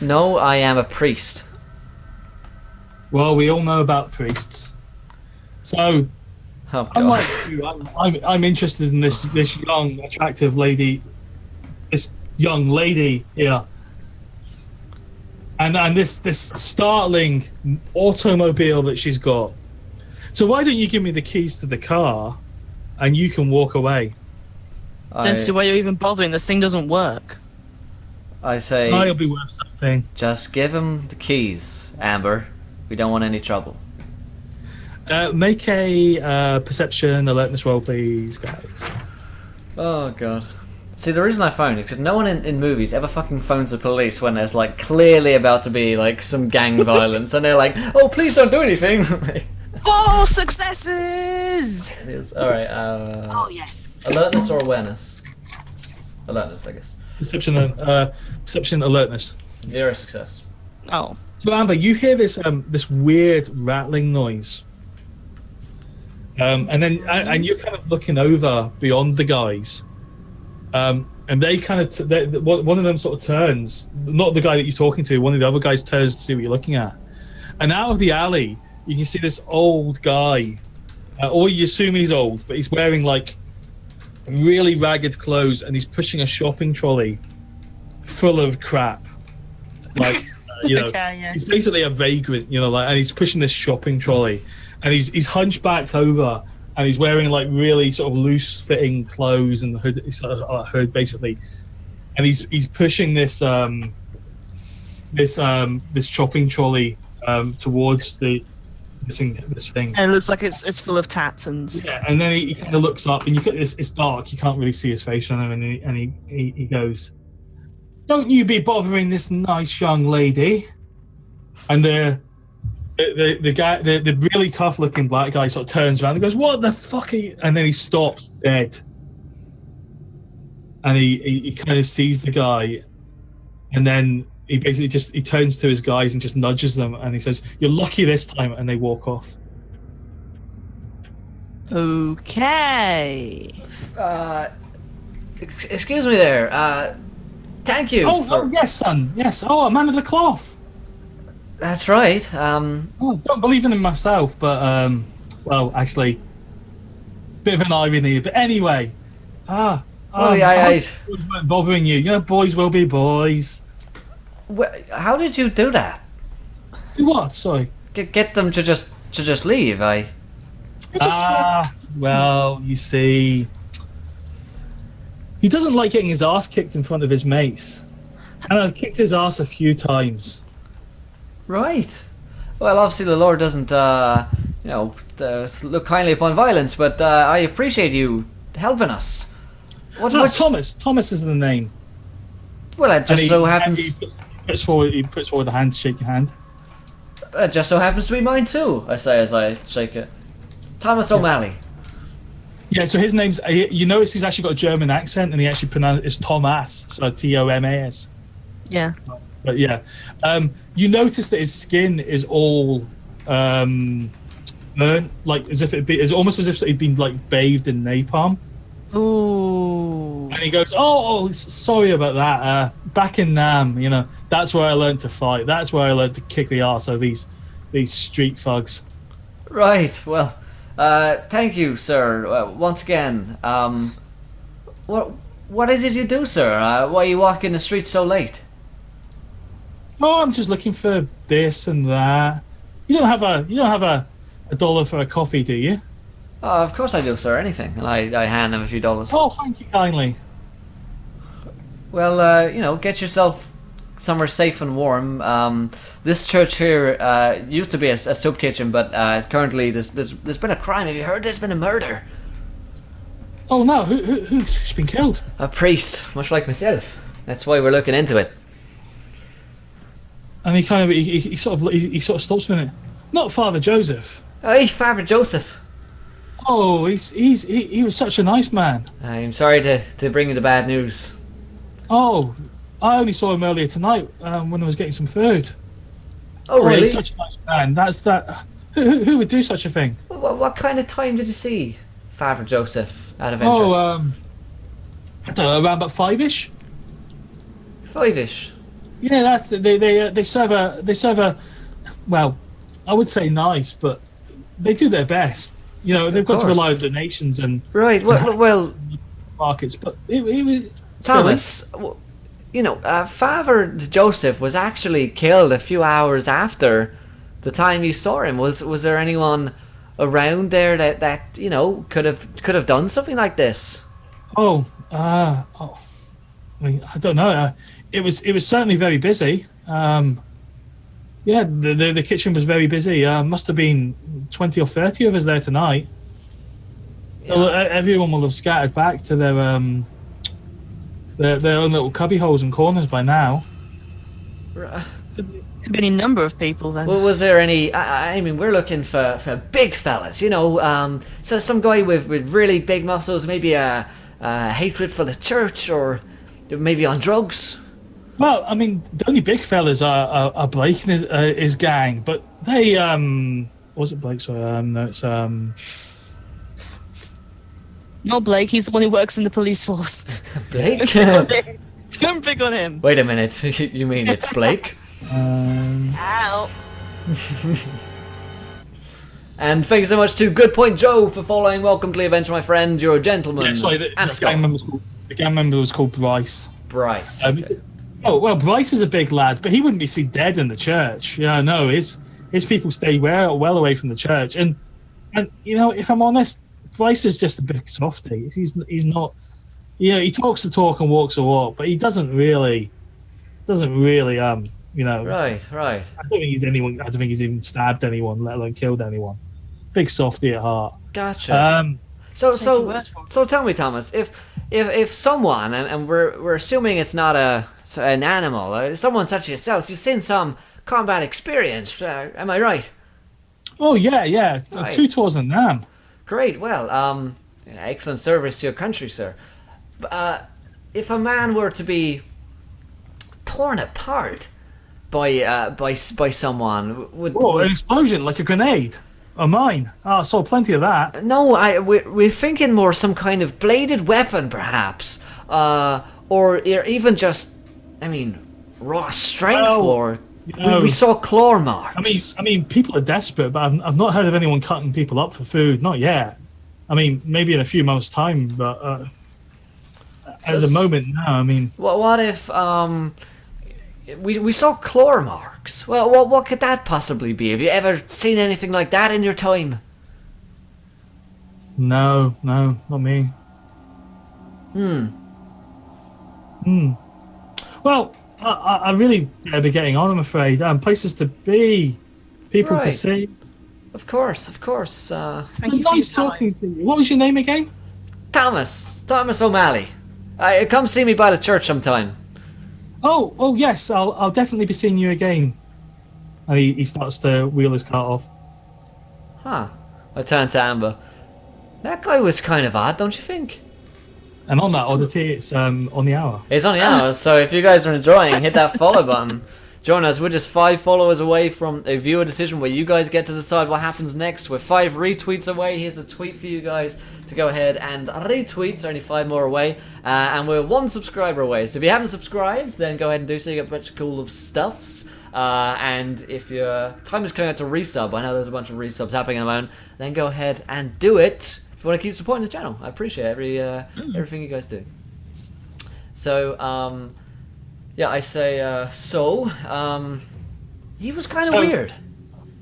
No, I am a priest. Well, we all know about priests. So Oh I'm god. like you. I'm interested in this young, attractive lady. This young lady here. And this startling automobile that she's got. So why don't you give me the keys to the car, and you can walk away? Don't see why you're even bothering. The thing doesn't work. I say, It'll be worth something. just give him the keys, Amber. We don't want any trouble. Make a perception alertness roll, please, guys. Oh god. See, the reason I phoned is because no one in movies ever fucking phones the police when there's like clearly about to be like some gang violence, and they're like, "Oh, please don't do anything." 4 successes! It is alright. Oh yes. Alertness or awareness? Alertness, I guess. Perception alertness. 0 success. Oh. So Amber, you hear this weird rattling noise, and you're kind of looking over beyond the guys, And they kind of one of them sort of turns, not the guy that you're talking to, one of the other guys turns to see what you're looking at, and out of the alley you can see this old guy, or you assume he's old, but he's wearing like really ragged clothes, and he's pushing a shopping trolley full of crap, like Okay, yes. he's basically a vagrant, and he's pushing this shopping trolley, and he's hunchbacked over. And he's wearing like really sort of loose-fitting clothes and the hood, sort of a hood basically, and he's pushing this shopping trolley towards this thing. And it looks like it's full of tats and. Yeah, and then he kind of looks up, and it's dark. You can't really see his face on him, and he goes, "Don't you be bothering this nice young lady," and the guy, the really tough looking black guy, sort of turns around and goes, "What the fuck are you?" And then he stops dead. And he kind of sees the guy, and then he basically he turns to his guys and just nudges them, and he says, "You're lucky this time," and they walk off. Okay. Excuse me there. Thank you. Oh yes, son. Yes. Oh, a man of the cloth. That's right. I don't believe in him myself, but well, actually, bit of an irony. But anyway, I weren't bothering you. Boys will be boys. How did you do that? Do what? Sorry. Get them to just leave. Well, you see, he doesn't like getting his ass kicked in front of his mates, and I've kicked his ass a few times. Right. Well, obviously the Lord doesn't, look kindly upon violence, but I appreciate you helping us. Thomas. Thomas is the name. Well, it just so happens. He puts forward a hand to shake your hand. It just so happens to be mine too. I say as I shake it. Thomas O'Malley. Yeah. So his name's. You notice he's actually got a German accent, and he actually pronounces Thomas, so Tomas. Yeah. But yeah, you notice that his skin is all burnt, like it's almost as if he'd been like bathed in napalm. Ooh. And he goes, "Oh, sorry about that. Back in Nam, that's where I learned to fight. That's where I learned to kick the arse of these street thugs." Right. Well, thank you, sir. Once again, what is it you do, sir? Why are you walking the streets so late? Oh, I'm just looking for this and that. You don't have a $1 for a coffee, do you? Oh, of course I do, sir. Anything, and I hand him a few dollars. Oh, thank you kindly. Well, get yourself somewhere safe and warm. This church here used to be a soup kitchen, but currently there's been a crime. Have you heard? There's been a murder. Oh no, who's been killed? A priest, much like myself. That's why we're looking into it. And he sort of stops a minute. Not Father Joseph. Oh, he's Father Joseph. Oh, he was such a nice man. I'm sorry to bring you the bad news. Oh, I only saw him earlier tonight when I was getting some food. Oh, really? He's such a nice man. Who would do such a thing? What kind of time did you see Father Joseph out of interest? I don't know, around about 5-ish. 5-ish. Yeah, that's they serve a well, I would say nice, but they do their best. They've got to rely on donations and right. Well, markets, but it was Thomas. Father Joseph was actually killed a few hours after the time you saw him. Was there anyone around there that could have done something like this? I don't know. It was certainly very busy. Yeah, the kitchen was very busy. Must have been 20 or 30 of us there tonight. Yeah. So everyone will have scattered back to their own little cubby holes and corners by now. Could be any number of people then. Well, was there any? I mean, we're looking for big fellas, So some guy with really big muscles, maybe a hatred for the church, or maybe on drugs. Well, I mean, the only big fellas are Blake and his gang, but they was it Blake? Sorry, no, it's Not Blake. He's the one who works in the police force. Blake? Don't pick on him. Wait a minute. You mean it's Blake? Ow. And thank you so much to Good Point Joe for following. Welcome to the adventure, my friend. You're a gentleman. Yeah, sorry, the gang member was called Bryce. Bryce. Okay. Oh well, Bryce is a big lad, but he wouldn't be seen dead in the church. Yeah, no, his people stay well away from the church. And you know, if I'm honest, Bryce is just a big softy. He's not. You know, he talks the talk and walks the walk, but he doesn't really. You know. Right. I don't think he's anyone. I don't think he's even stabbed anyone, let alone killed anyone. Big softy at heart. Gotcha. So tell me, Thomas, if someone, and we're assuming it's not an animal, or someone such as yourself, you've seen some combat experience, am I right? Oh yeah. Right. 2 tours in Nam. Great. Well, excellent service to your country, sir. If a man were to be torn apart by someone, would an explosion like a grenade. A mine. Oh, I saw plenty of that. No, we're thinking more some kind of bladed weapon, perhaps, or even just, I mean, raw strength. We saw claw marks. I mean, people are desperate, but I've not heard of anyone cutting people up for food. Not yet. I mean, maybe in a few months' time, but at the moment, no. I mean, what if we saw claw marks? Well, what could that possibly be? Have you ever seen anything like that in your time? No, not me. Well, I really better be getting on, I'm afraid. Places to be, people to see. Of course. Thank you for Nice your time. talking to you. What was your name again? Thomas O'Malley. Come see me by the church sometime. Oh yes, I'll definitely be seeing you again. And he starts to wheel his cart off. Huh. I turned to Amber. That guy was kind of odd, don't you think? And on that oddity, it's on the hour. It's on the hour, so if you guys are enjoying, hit that follow button. Join us. We're just 5 followers away from a viewer decision where you guys get to decide what happens next. We're 5 retweets away. Here's a tweet for you guys to go ahead and retweet. It's only 5 more away. And we're 1 subscriber away. So if you haven't subscribed, then go aad and do so. You get a bunch of cool stuffs. And if your time is coming out to resub, I know there's a bunch of resubs happening at the moment, then go ahead and do it if you want to keep supporting the channel. I appreciate everything you guys do. So, yeah, I say, he was kind of weird.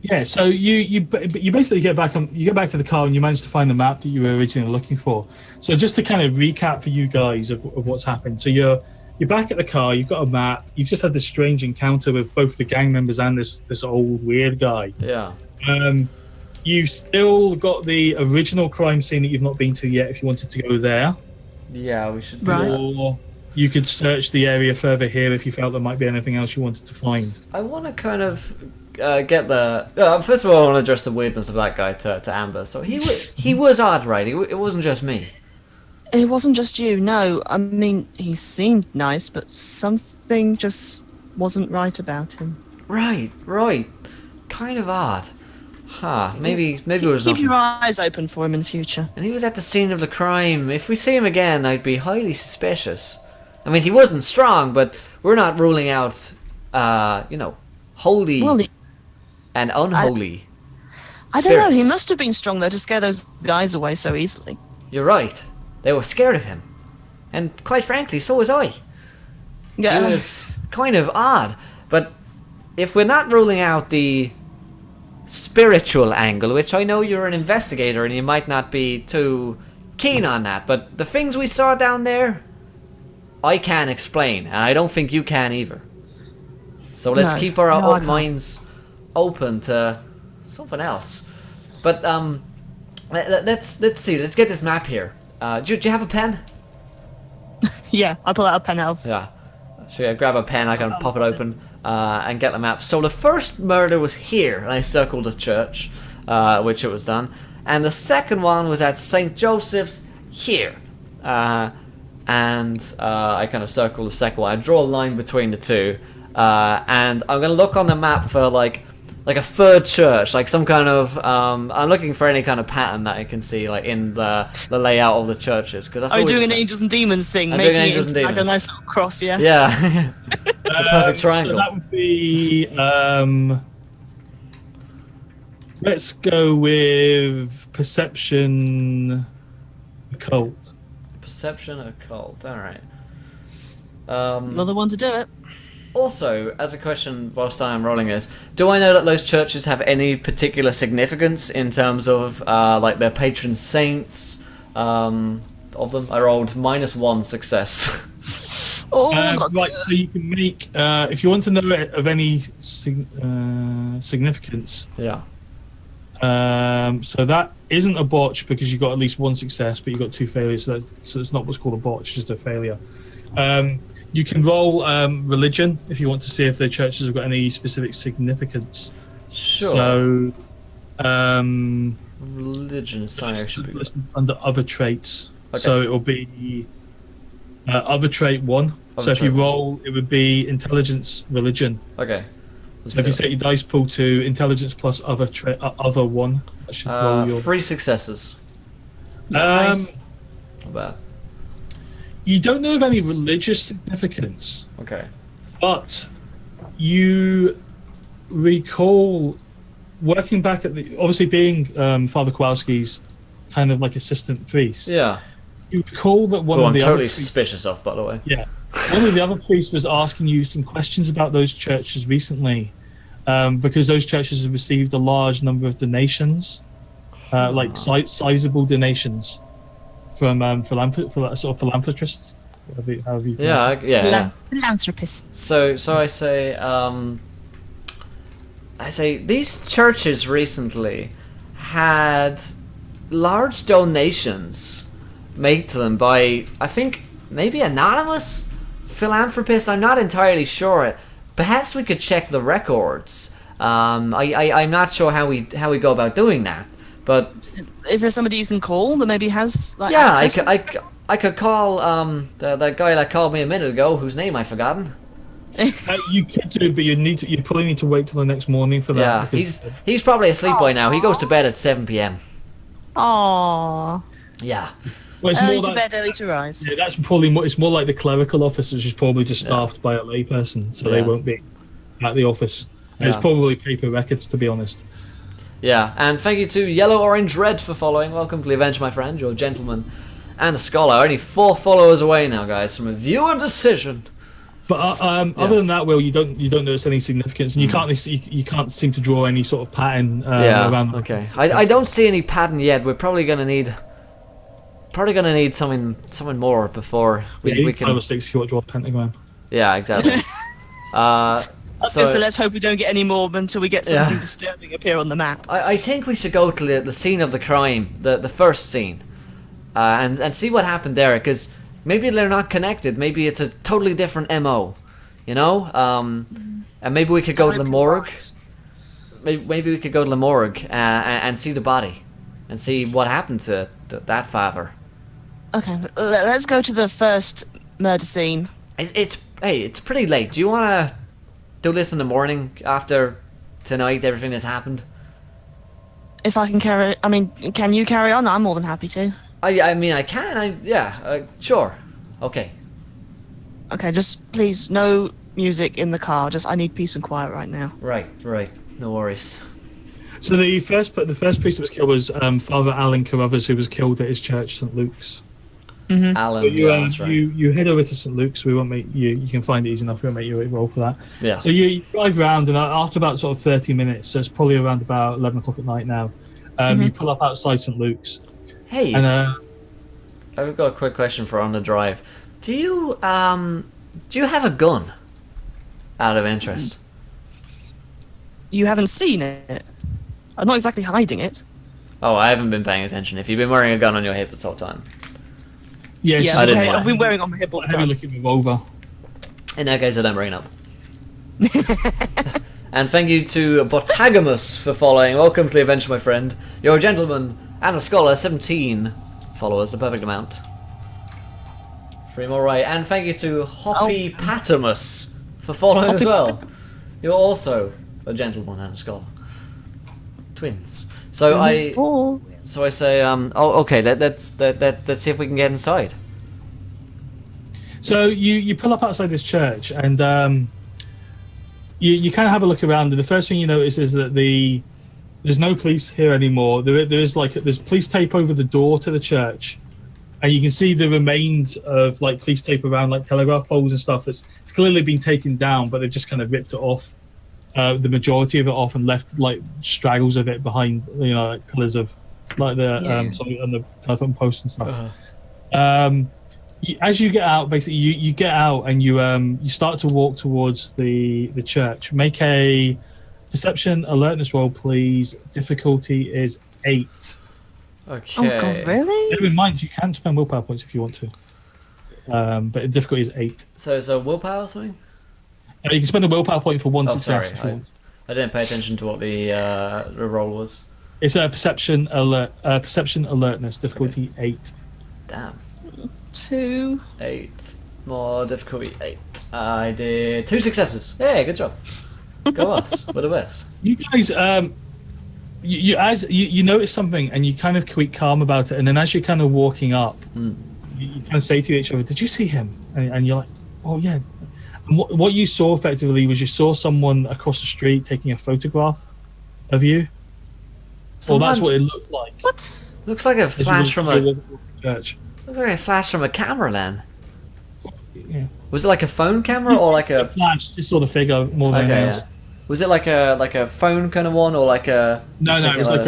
Yeah, so you basically get back to the car and you manage to find the map that you were originally looking for. So just to kind of recap for you guys of what's happened. So you're back at the car, you've got a map, you've just had this strange encounter with both the gang members and this old weird guy. Yeah. You've still got the original crime scene that you've not been to yet if you wanted to go there. Yeah, we should do Right. that. Or you could search the area further here if you felt there might be anything else you wanted to find. I want to kind of get the... first of all, I want to address the weirdness of that guy to Amber. So he was odd, right? It wasn't just me. It wasn't just you, no. I mean, he seemed nice, but something just wasn't right about him. Right. Kind of odd. Huh, maybe it was Keep nothing. your eyes open for him in future. And he was at the scene of the crime. If we see him again, I'd be highly suspicious. I mean, he wasn't strong, but we're not ruling out, holy Well, and unholy I don't know. He spirits. must have been strong, though, to scare those guys away so easily. You're right. They were scared of him. And quite frankly, so was I. Yeah. It was kind of odd. But if we're not ruling out the spiritual angle, which I know you're an investigator and you might not be too keen on that, but the things we saw down there, I can't explain, and I don't think you can either. So let's No. keep our No, I can't. minds open to something else. But let's see. Let's get this map here. Do you have a pen? Yeah, I pull out a pen elf. Yeah. So I grab a pen, I can pop it open and get the map. So the first murder was here, and I circled the church, which it was done. And the second one was at St. Joseph's here. And I kind of circle the second one. I draw a line between the two. And I'm going to look on the map for like like a third church, like some kind of. I'm looking for any kind of pattern that I can see, like in the layout of the churches, because that's. Are you always doing an the thing. angels and demons thing, I'm doing making it angels and into like a demons. nice little cross? Yeah. Yeah, it's a perfect triangle. So that would be. Let's go with perception occult. Perception occult. All right. Another one to do it. Also, as a question whilst I am rolling this, do I know that those churches have any particular significance in terms of like their patron saints of them? I rolled -1 success. Oh, Right, so you can make if you want to know of any significance. Yeah. So that isn't a botch because you got at least 1 success, but you got 2 failures. So it's not what's called a botch, just a failure. You can roll religion if you want to see if their churches have got any specific significance. Sure. So, religion. Sorry, I should be. listed under other traits. Okay. So it will be other trait 1. Other So if you trait one. roll, it would be intelligence, religion. Okay. Let's So if you do set your dice pool to intelligence plus other 1, that should roll your. 3 successes. nice. Not bad. You don't know of any religious significance, Okay. but you recall working back at the obviously being Father Kowalski's kind of like assistant priest. Yeah. You recall that one Who of I'm the totally other priests, suspicious of, by the way. yeah, one of the other priests was asking you some questions about those churches recently, because those churches have received a large number of donations, like sizable donations from philanthropists. However you Yeah. pronounce it. Yeah. Philanthropists. So I say these churches recently had large donations made to them by, I think, maybe anonymous philanthropists. I'm not entirely sure. Perhaps we could check the records. I'm not sure how we go about doing that, but Is there somebody you can call that maybe has like yeah, access to I could call that guy that called me a minute ago, whose name I've forgotten. You could do, but you probably need to wait till the next morning for that. Yeah, because he's probably asleep by now. He goes to bed at 7 p.m. Aww. Yeah. well, it's Early more to that- bed, early to rise. Yeah, that's probably more. It's more like the clerical office, which is probably just staffed by a layperson, so they Yeah. won't be at the office. And It's Yeah. probably paper records, to be honest. Yeah, and thank you to Yellow Orange Red for following. Welcome to the Avenge, my friend. You're a gentleman and a scholar. Only 4 followers away now, guys, from a viewer decision. But other than that, Will, you don't notice any significance, and you can't seem to draw any sort of pattern around. Okay. I don't see any pattern yet. We're probably gonna need something more before we Yeah, 5 can. or 6 if you want to draw a pentagram. Yeah, exactly. So let's hope we don't get any more until we get something Yeah. disturbing appear on the map. I think we should go to the scene of the crime, the first scene, and see what happened there, because maybe they're not connected. Maybe it's a totally different MO, you know? And maybe we could go to the morgue. Maybe we could go to the morgue and see the body, and see what happened to that father. Okay, let's go to the first murder scene. It's pretty late. Do you want to do this in the morning after tonight? Everything has happened. If I can can you carry on? I'm more than happy to. I mean, I can. Sure. Okay. Okay, just please no music in the car. Just I need peace and quiet right now. Right. No worries. So the first priest that was killed was Father Alan Carruthers, who was killed at his church, St. Luke's. Alan, So you, that's right. you head over to St. Luke's. We won't make you. You can find it easy enough. We won't make you roll for that. Yeah. So you drive around, and after about sort of 30 minutes, so it's probably around about 11 o'clock at night now. You pull up outside St. Luke's, Hey, and I've got a quick question for on the drive. Do you have a gun? Out of interest. You haven't seen it. I'm not exactly hiding it. Oh, I haven't been paying attention. If you've been wearing a gun on your hip this whole time. yeah, Yeah, I didn't okay, mind. I've been wearing on my hip all the have a time. look at revolver. In that case, I don't bring it up. And thank you to Botagamus for following. Welcome to the adventure, my friend. You're a gentleman and a scholar. 17 followers, the perfect amount. 3 more right. And thank you to Hoppy Patamus for following as well. You're also a gentleman and a scholar. Twins. So I Oh. say, okay, let's see if we can get inside. So you pull up outside this church, and you kind of have a look around, and the first thing you notice is that there's no police here anymore. There's police tape over the door to the church, and you can see the remains of like police tape around like telegraph poles and stuff. It's clearly been taken down, but they've just kind of ripped it off, the majority of it off, and left like straggles of it behind, like pillars of like the something on the telephone post and stuff. As you get out, basically you get out and you start to walk towards the church. Make a perception alertness roll, please. Difficulty is 8. Okay. Oh God, really? Bear in mind, you can spend willpower points if you want to, but the difficulty is 8. So is a willpower or something? You can spend a willpower point for one success sorry. if you want. I didn't pay attention to what the roll was. It's a perception alertness, difficulty 8. Damn. 2. 8 more difficulty 8. I did 2 successes. Yeah, good job. Go us. We're the best. You guys, you notice something and you kind of keep calm about it, and then as you're kind of walking up, you kind of say to each other, "Did you see him?" And you're like, "Oh yeah." And what you saw effectively was you saw someone across the street taking a photograph of you. Well, that's what it looked like. What? Looks like a flash from a church. looks like a flash from a camera then. Yeah. Was it like a phone camera or like a flash? Just saw the figure more than anything else. Was it like a phone kind of one or like a? No, it was like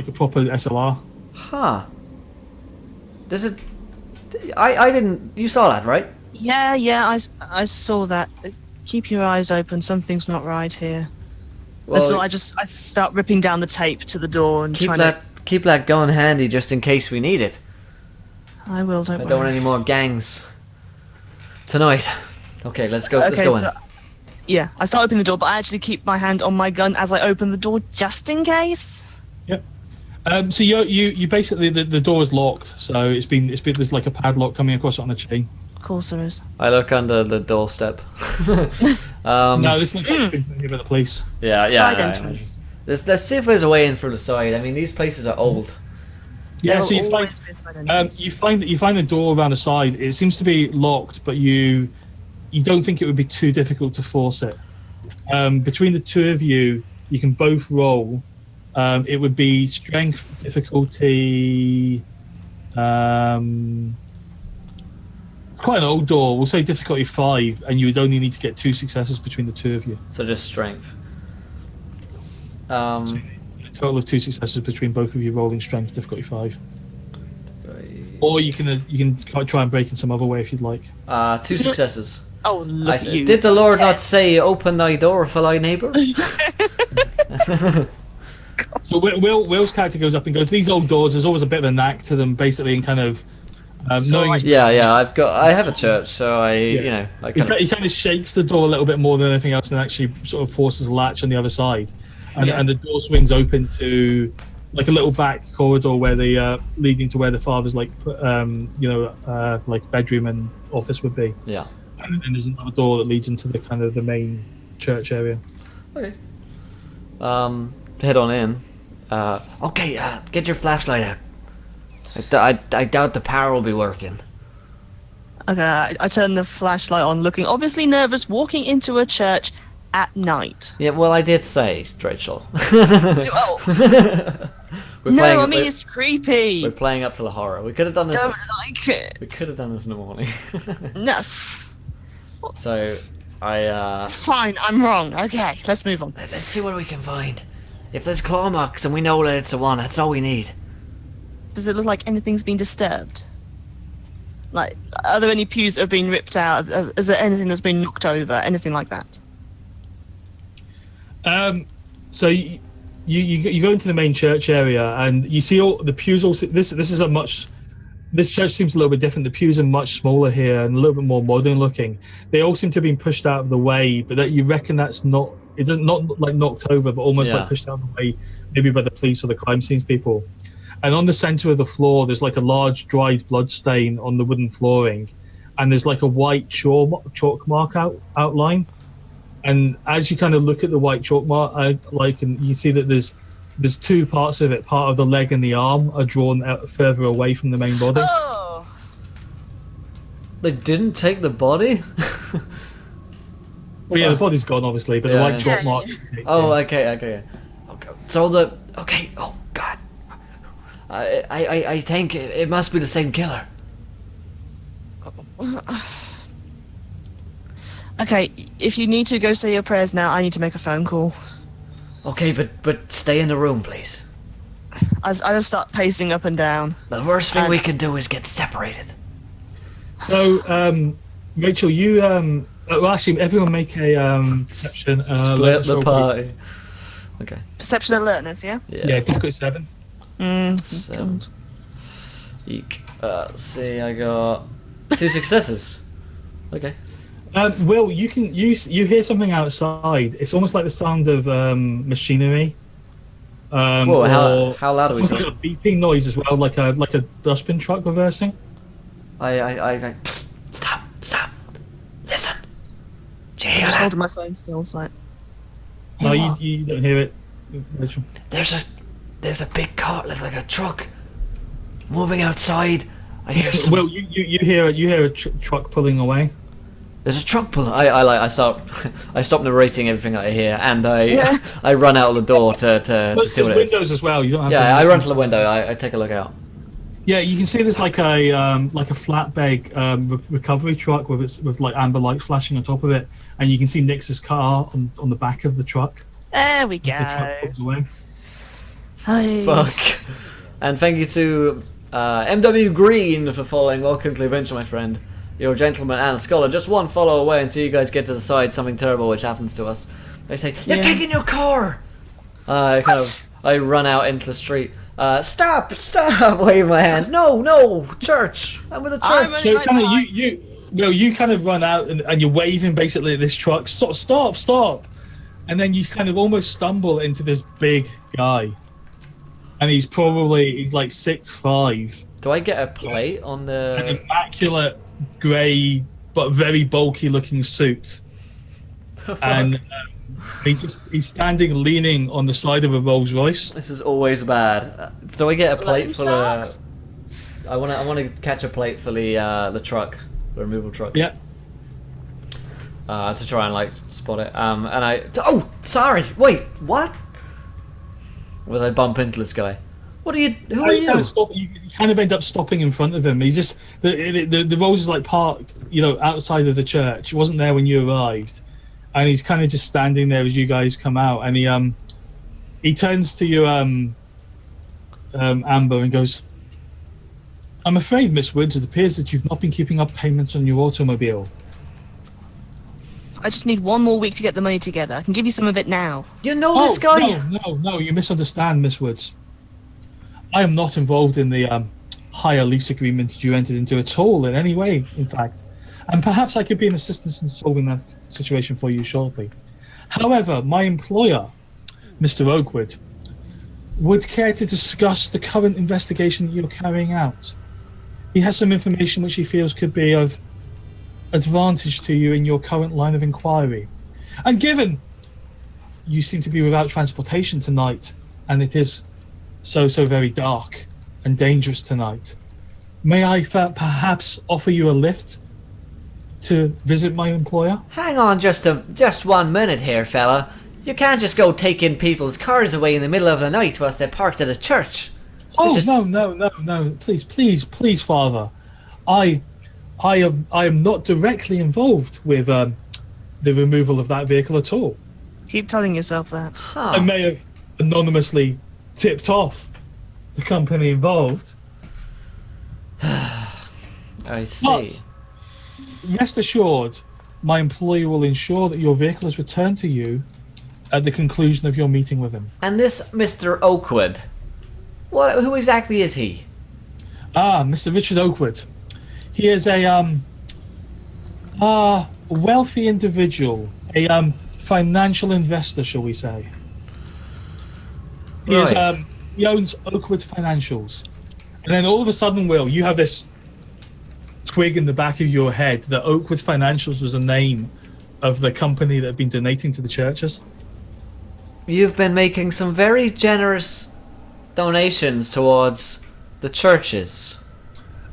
a proper SLR. Huh. Does it? I didn't. You saw that, right? Yeah, I saw that. Keep your eyes open. Something's not right here. Well, So I start ripping down the tape to the door and keep that gun handy just in case we need it. I will. I don't want any more gangs tonight. Okay, let's go. Let's go in. Yeah, I start opening the door, but I actually keep my hand on my gun as I open the door, just in case. Yep. So you basically the door is locked, so it's been there's like a padlock coming across it on a chain. Of course there is. I look under the doorstep. No, this looks like it's been given the police. Yeah. Side entrance. Let's see if there's a way in through the side. I mean, these places are old. Yeah, so you find the door around the side. It seems to be locked, but you don't think it would be too difficult to force it. Between the two of you, you can both roll. It would be strength difficulty. Quite an old door. We'll say difficulty 5, and you would only need to get 2 successes between the two of you. So just strength. So a total of 2 successes between both of you rolling strength difficulty 5. Or you can try and break in some other way if you'd like. 2 successes. Oh, look at you. Did the Lord not say, "Open thy door, for thy neighbour"? So Will's character goes up and goes, "These old doors, there's always a bit of a knack to them, basically, and kind of knowing." Yeah. I have a church, so I He kind of shakes the door a little bit more than anything else, and actually sort of forces a latch on the other side, and the door swings open to like a little back corridor where the leading to where the father's like bedroom and office would be. Yeah. And then there's another door that leads into the kind of the main church area. Okay. Head on in. Get your flashlight out. I doubt the power will be working. Okay, I turn the flashlight on, looking obviously nervous, walking into a church at night. Yeah, well, I did say, Rachel. It's creepy. We're playing up to the horror. We could have done this. Don't like it. We could have done this in the morning. No. So, Fine, I'm wrong. Okay, let's move on. Let's see what we can find. If there's claw marks and we know that it's the one, that's all we need. Does it look like anything's been disturbed? Like, are there any pews that have been ripped out? Is there anything that's been knocked over? Anything like that? So you go into the main church area and you see all the pews. Also, this church seems a little bit different. The pews are much smaller here and a little bit more modern looking. They all seem to have been pushed out of the way, but that you reckon that's not. It doesn't not like knocked over, but almost like pushed out of the way, maybe by the police or the crime scenes people. And on the center of the floor, there's like a large dried blood stain on the wooden flooring, and there's like a white chalk mark outline. And as you kind of look at the white chalk mark, and you see that there's there's two parts of it. Part of the leg and the arm are drawn out further away from the main body. Oh, They didn't take the body? Well, yeah, the body's gone, obviously, but the white chalk mark. Oh, okay. So okay. Oh God. I think it must be the same killer. okay. If you need to go say your prayers now, I need to make a phone call. Okay, but stay in the room, please. I just start pacing up and down. The worst thing we can do is get separated. So, Rachel, you well, actually, everyone make a perception. Split the pie. Okay. Perception alertness, yeah. Yeah, difficult 7. 7. Eek. See, I got 2 successes. Okay. Will, you hear something outside. It's almost like the sound of machinery. Whoa! How loud are we almost talking? like a beeping noise as well, like a dustbin truck reversing. I stop. Listen. Do you hear Just that? holding my phone still, so like. No, you don't hear it, Rachel. There's a big car. There's like a truck moving outside. I hear some. Well, you hear a truck pulling away. There's a truck pulling. I stop narrating everything I hear, and I Yeah. I run out of the door to see what it is. Windows as well. You don't have. Yeah, to I run to the window. I take a look out. Yeah, you can see there's like a flatbed recovery truck with like amber lights flashing on top of it, and you can see Nix's car on the back of the truck. There we go. The truck pulls away. Hi. Fuck. And thank you to MW Green for following. Welcome to the adventure, my friend. You're a gentleman and a scholar. Just one follow away until you guys get to decide something terrible which happens to us. They say, "You're taking your car!" I run out into the street. Stop! Wave my hands. No! Church! I'm with the church. So kind of you kind of run out and you're waving basically at this truck. Stop! And then you kind of almost stumble into this big guy, and he's like 6'5". Do I get a plate on the? An immaculate grey but very bulky looking suit, and he's standing leaning on the side of a Rolls Royce. This is always bad. Do I get a plate for the? Sharks. I want to catch a plate for the truck, the removal truck. Yeah. To try and like spot it. And I. Oh, sorry. Wait, what? Was I bump into this guy? What are you? Who are you? You kind of end up stopping in front of him. He's just the Rolls is like parked, outside of the church. It wasn't there when you arrived, and he's kind of just standing there as you guys come out. And he turns to you, Amber, and goes, "I'm afraid, Miss Woods, it appears that you've not been keeping up payments on your automobile." I just need one more week to get the money together. I can give you some of it now. You know this guy? No, you misunderstand, Miss Woods. I am not involved in the hire lease agreement you entered into at all in any way, in fact. And perhaps I could be an assistance in solving that situation for you shortly. However, my employer, Mr. Oakwood, would care to discuss the current investigation that you're carrying out. He has some information which he feels could be of advantage to you in your current line of inquiry. And given you seem to be without transportation tonight, and it is so very dark and dangerous tonight, may I perhaps offer you a lift to visit my employer? Hang on just 1 minute here, fella. You can't just go taking people's cars away in the middle of the night whilst they're parked at a church. Oh, no. Please, Father. I am not directly involved with the removal of that vehicle at all. Keep telling yourself that. I may have anonymously tipped off the company involved. I see. But rest assured, my employer will ensure that your vehicle is returned to you at the conclusion of your meeting with him. And this Mr. Oakwood, who exactly is he? Mr. Richard Oakwood. He is a wealthy individual, a financial investor, shall we say. He owns Oakwood Financials. And then all of a sudden, Will, you have this twig in the back of your head that Oakwood Financials was the name of the company that had been donating to the churches. you've been making some very generous donations towards the churches.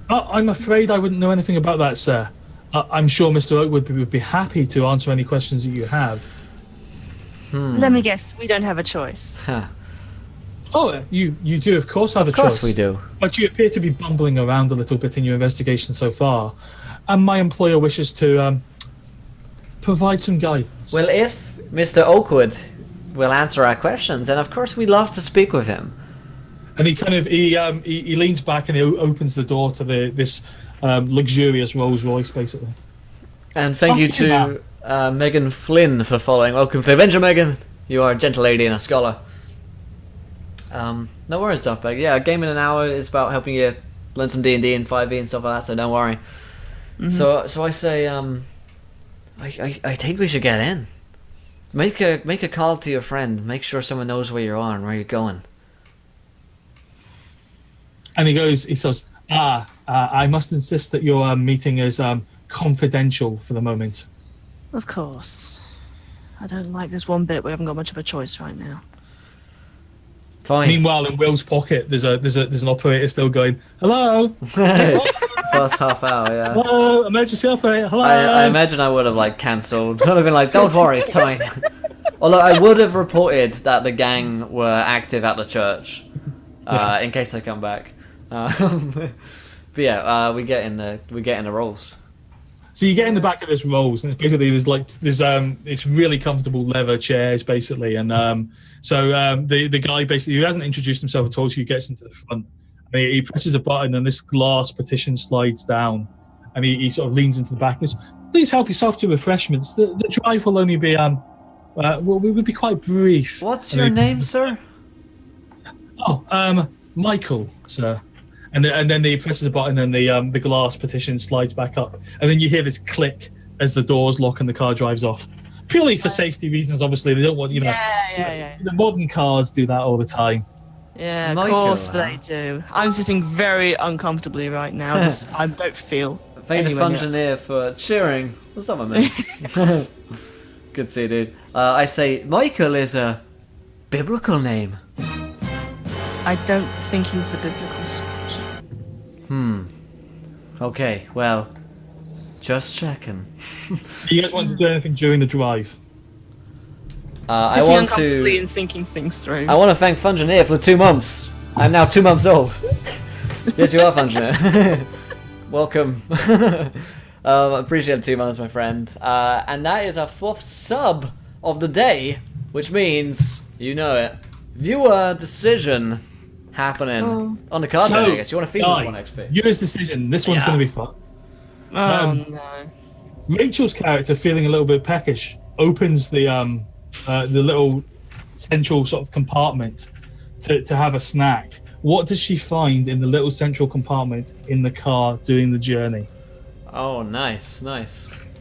I'm afraid I wouldn't know anything about that, sir. I'm sure Mr. Oakwood would be happy to answer any questions that you have. Let me guess, we don't have a choice. Huh. Oh, you do, of course, have a choice. Of course we do. But you appear to be bumbling around a little bit in your investigation so far. And my employer wishes to provide some guidance. Well, if Mr. Oakwood will answer our questions, then of course we'd love to speak with him. And he leans back and he opens the door to this luxurious Rolls Royce, basically. And thank you to Megan Flynn for following. Welcome to the adventure, Megan. You are a gentle lady and a scholar. No worries, Duffbag. Yeah, a game in an hour is about helping you learn some D&D and 5e and stuff like that, so don't worry. So I say, I think we should get in. Make a call to your friend. Make sure someone knows where you are and where you're going. And he says, I must insist that your meeting is confidential for the moment. Of course. I don't like this one bit. We haven't got much of a choice right now. Fine. Meanwhile, in Will's pocket, there's an operator still going, hello? First half hour, yeah. Hello, emergency operator, hello? I imagine I would have cancelled. I'd have been like, don't worry, it's fine. Although I would have reported that the gang were active at the church, in case they come back. But yeah, we get in the rolls. So you get in the back of this Rolls, and it's basically it's really comfortable leather chairs, basically, and the guy basically who hasn't introduced himself at all to you gets into the front. And he presses a button, and this glass partition slides down, and he sort of leans into the back and says, "Please help yourself to refreshments. The drive will only be we would be quite brief." What's your name, sir? Oh, Michael, sir. And then he presses a button and the glass partition slides back up. And then you hear this click as the doors lock and the car drives off. Purely for safety reasons, obviously. They don't want, Yeah. The modern cars do that all the time. Yeah, of Michael, course they do. I'm sitting very uncomfortably right now because I don't feel. Thank the anywhere near- Fungineer for cheering. What's up, my man? Good to see you, dude. I say Michael is a biblical name. I don't think he's the biblical sort. Okay, well, just checking. Do you guys want to do anything during the drive? I Sitting want uncomfortably to. and thinking things through. I want to thank Fungineer for 2 months. I'm now 2 months old. Yes, you are, Fungineer. Welcome. Appreciate 2 months, my friend. And that is our 4th sub of the day, which means, you know it, viewer decision happening on the card game, I guess. You want to feed this one XP? Viewer's decision. This one's going to be fun. Oh no. Rachel's character, feeling a little bit peckish, opens the little central sort of compartment to have a snack. What does she find in the little central compartment in the car doing the journey? Oh, nice.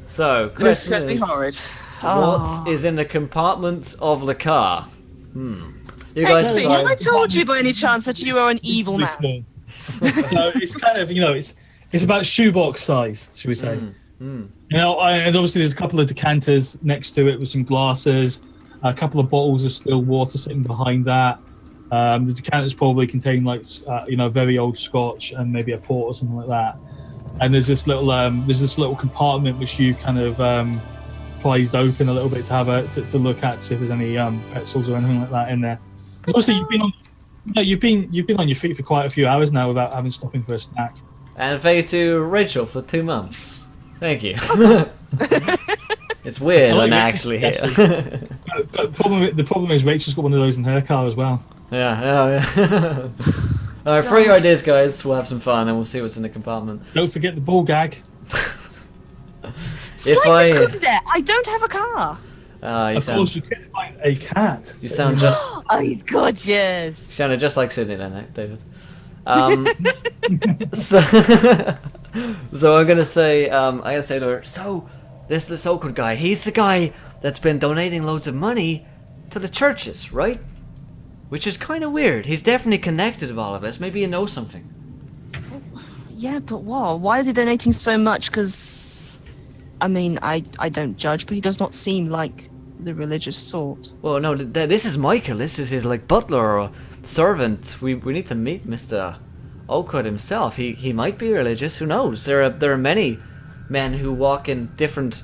So, This question could be is, horrid. what is in the compartment of the car? You guys XP, have I told you by any chance that you are an evil man? Small. So it's kind of, it's about shoebox size, should we say. And obviously there's a couple of decanters next to it with some glasses, a couple of bottles of still water sitting behind that. The decanters probably contain very old scotch and maybe a port or something like that. And there's this little compartment which you kind of prized open a little bit to have to look at, see if there's any pretzels or anything like that in there. Obviously, you've been on your feet for quite a few hours now without having stopping for a snack. And thank you to Rachel for 2 months. Thank you. It's weird when they're actually here. But the problem is Rachel's got one of those in her car as well. Yeah. Alright, throw your ideas, guys. We'll have some fun and we'll see what's in the compartment. Don't forget the ball gag. Slight difficulty there. I don't have a car. Of course, you can find a cat. You sound just. Oh, he's gorgeous. You sounded just like Sydney then, David. So I'm gonna say to her. So this Oakwood guy, he's the guy that's been donating loads of money to the churches, right? Which is kind of weird. He's definitely connected with all of this. Maybe you know something. Yeah, but what? Why is he donating so much? Because, I mean, I don't judge, but he does not seem like the religious sort. Well, no, this is Michael. This is his like butler or servant. We need to meet Mr. Oakwood himself. He might be religious. Who knows? There are many men who walk in different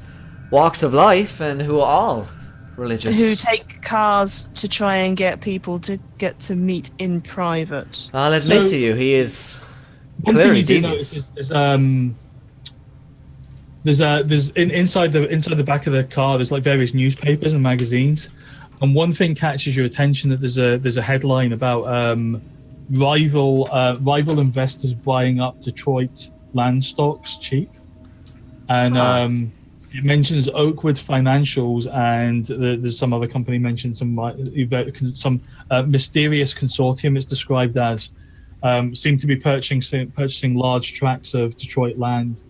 walks of life and who are all religious. Who take cars to try and get people to get to meet in private. I'll admit to you, he is One thing clearly you do devious. notice is there's inside the back of the car there's like various newspapers and magazines, and one thing catches your attention that there's a headline about rival investors buying up Detroit land stocks cheap, and it mentions Oakwood Financials, and there's some other company mentioned some mysterious consortium. It's described as seem to be purchasing large tracts of Detroit land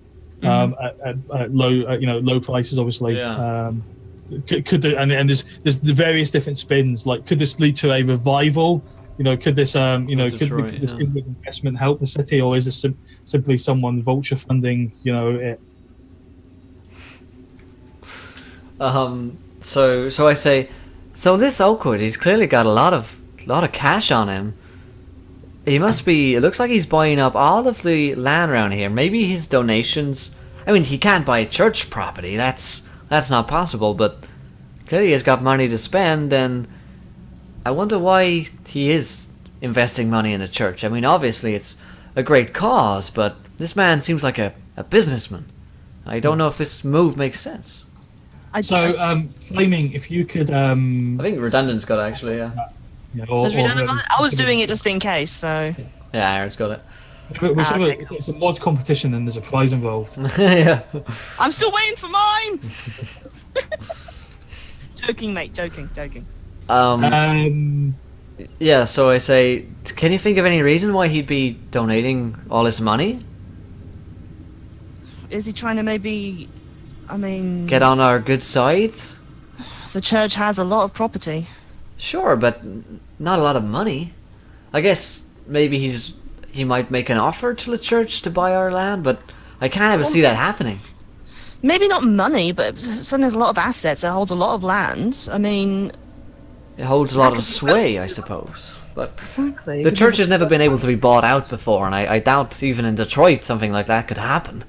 at low prices, obviously. Yeah. Could and there's the various different spins. Like, could this lead to a revival? Could this Detroit, could this investment help the city, or is this simply someone vulture funding it? So I say, so this Oakwood, he's clearly got a lot of cash on him. He must be. It looks like he's buying up all of the land around here. Maybe his donations. I mean, he can't buy church property. That's not possible. But clearly, he's got money to spend. And I wonder why he is investing money in the church. I mean, obviously, it's a great cause. But this man seems like a businessman. I don't know if this move makes sense. Flaming, if you could. I think Redundant's got it, actually. Yeah. I was doing it just in case, so. Yeah, Aaron's got it. It's a mod competition and there's a prize involved. Yeah. I'm still waiting for mine. Joking, mate. Joking. Yeah. So I say, can you think of any reason why he'd be donating all his money? Is he trying to maybe? I mean. Get on our good side? The church has a lot of property. Sure, but not a lot of money. I guess maybe he might make an offer to the church to buy our land, but I can't ever see that happening. Maybe not money, but suddenly there's a lot of assets. It holds a lot of land. I mean, it holds a lot of sway, I suppose. But exactly. The church has never been able to be bought out before, and I doubt even in Detroit something like that could happen.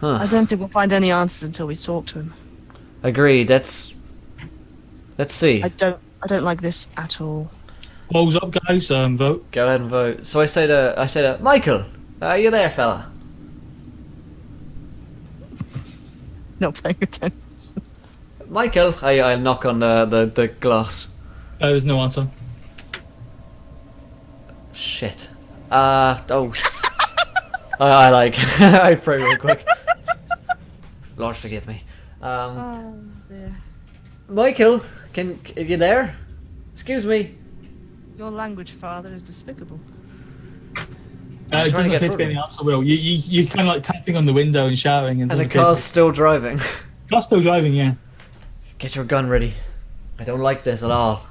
Huh. I don't think we'll find any answers until we talk to him. Agreed. Let's see. I don't like this at all. Polls up, guys. Vote. Go ahead and vote. So I say to Michael, are you there, fella? Not paying attention. Michael, I knock on the glass. There's no answer. Shit. Oh. I pray real quick. Lord forgive me. Oh dear. Michael, are you there? Excuse me. Your language, father, is despicable. It doesn't appear to be any answer, Will. You're kind of like tapping on the window and shouting. And the car's still driving. Car's still driving, yeah. Get your gun ready. I don't like this at all.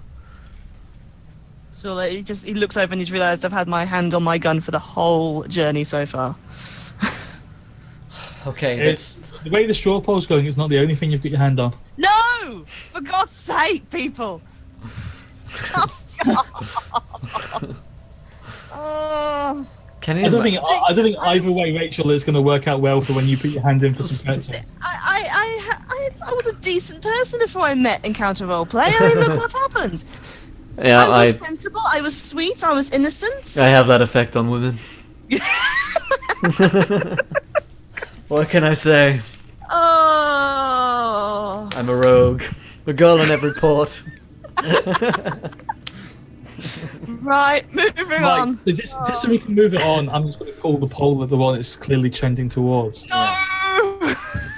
So he looks over and he's realised I've had my hand on my gun for the whole journey so far. Okay, the way the straw poll's going, it's not the only thing you've got your hand on. No! For God's sake, people! Oh. I don't think either way, Rachel, is going to work out well for when you put your hand in for some pets. I was a decent person before I met Encounter Roleplay. I mean, look what's happened. Yeah, I was sensible, I was sweet, I was innocent. I have that effect on women. What can I say? Oh. I'm a rogue. A girl in every port. Right, moving on. So just so we can move it on, I'm just going to call the poll the one it's clearly trending towards. No!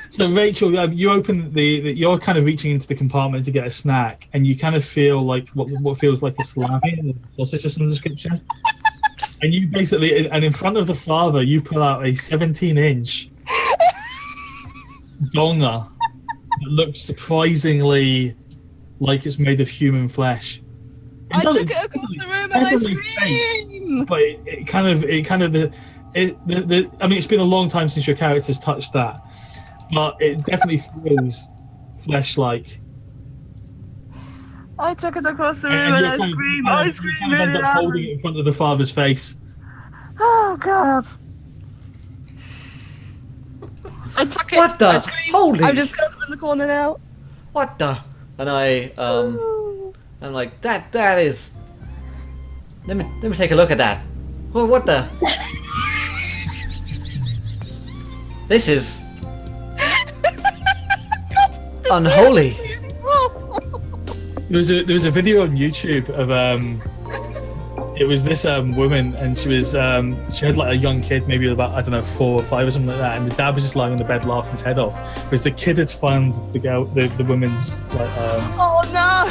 So Rachel, you open you're kind of reaching into the compartment to get a snack, and you kind of feel like what feels like a salami or sausage or some description. And you basically, and in front of the father, you pull out a 17-inch donger that looks surprisingly like it's made of human flesh. I took it across the room and I screamed. But I mean, it's been a long time since your character's touched that, but it definitely feels flesh-like. I took it across the room And and you I kind of- scream. you I kind of scream end it up holding out. it in front of the father's face. Oh God. I took it. What the? I scream. Holy I'm just in the corner now. What the? And I'm like, that is. Let me take a look at that. Oh, what the? This is unholy. There was a video on YouTube of it was this woman, and she had like a young kid, maybe about, I don't know, 4 or 5 or something like that, and the dad was just lying on the bed laughing his head off because the kid had found the woman's like Oh no!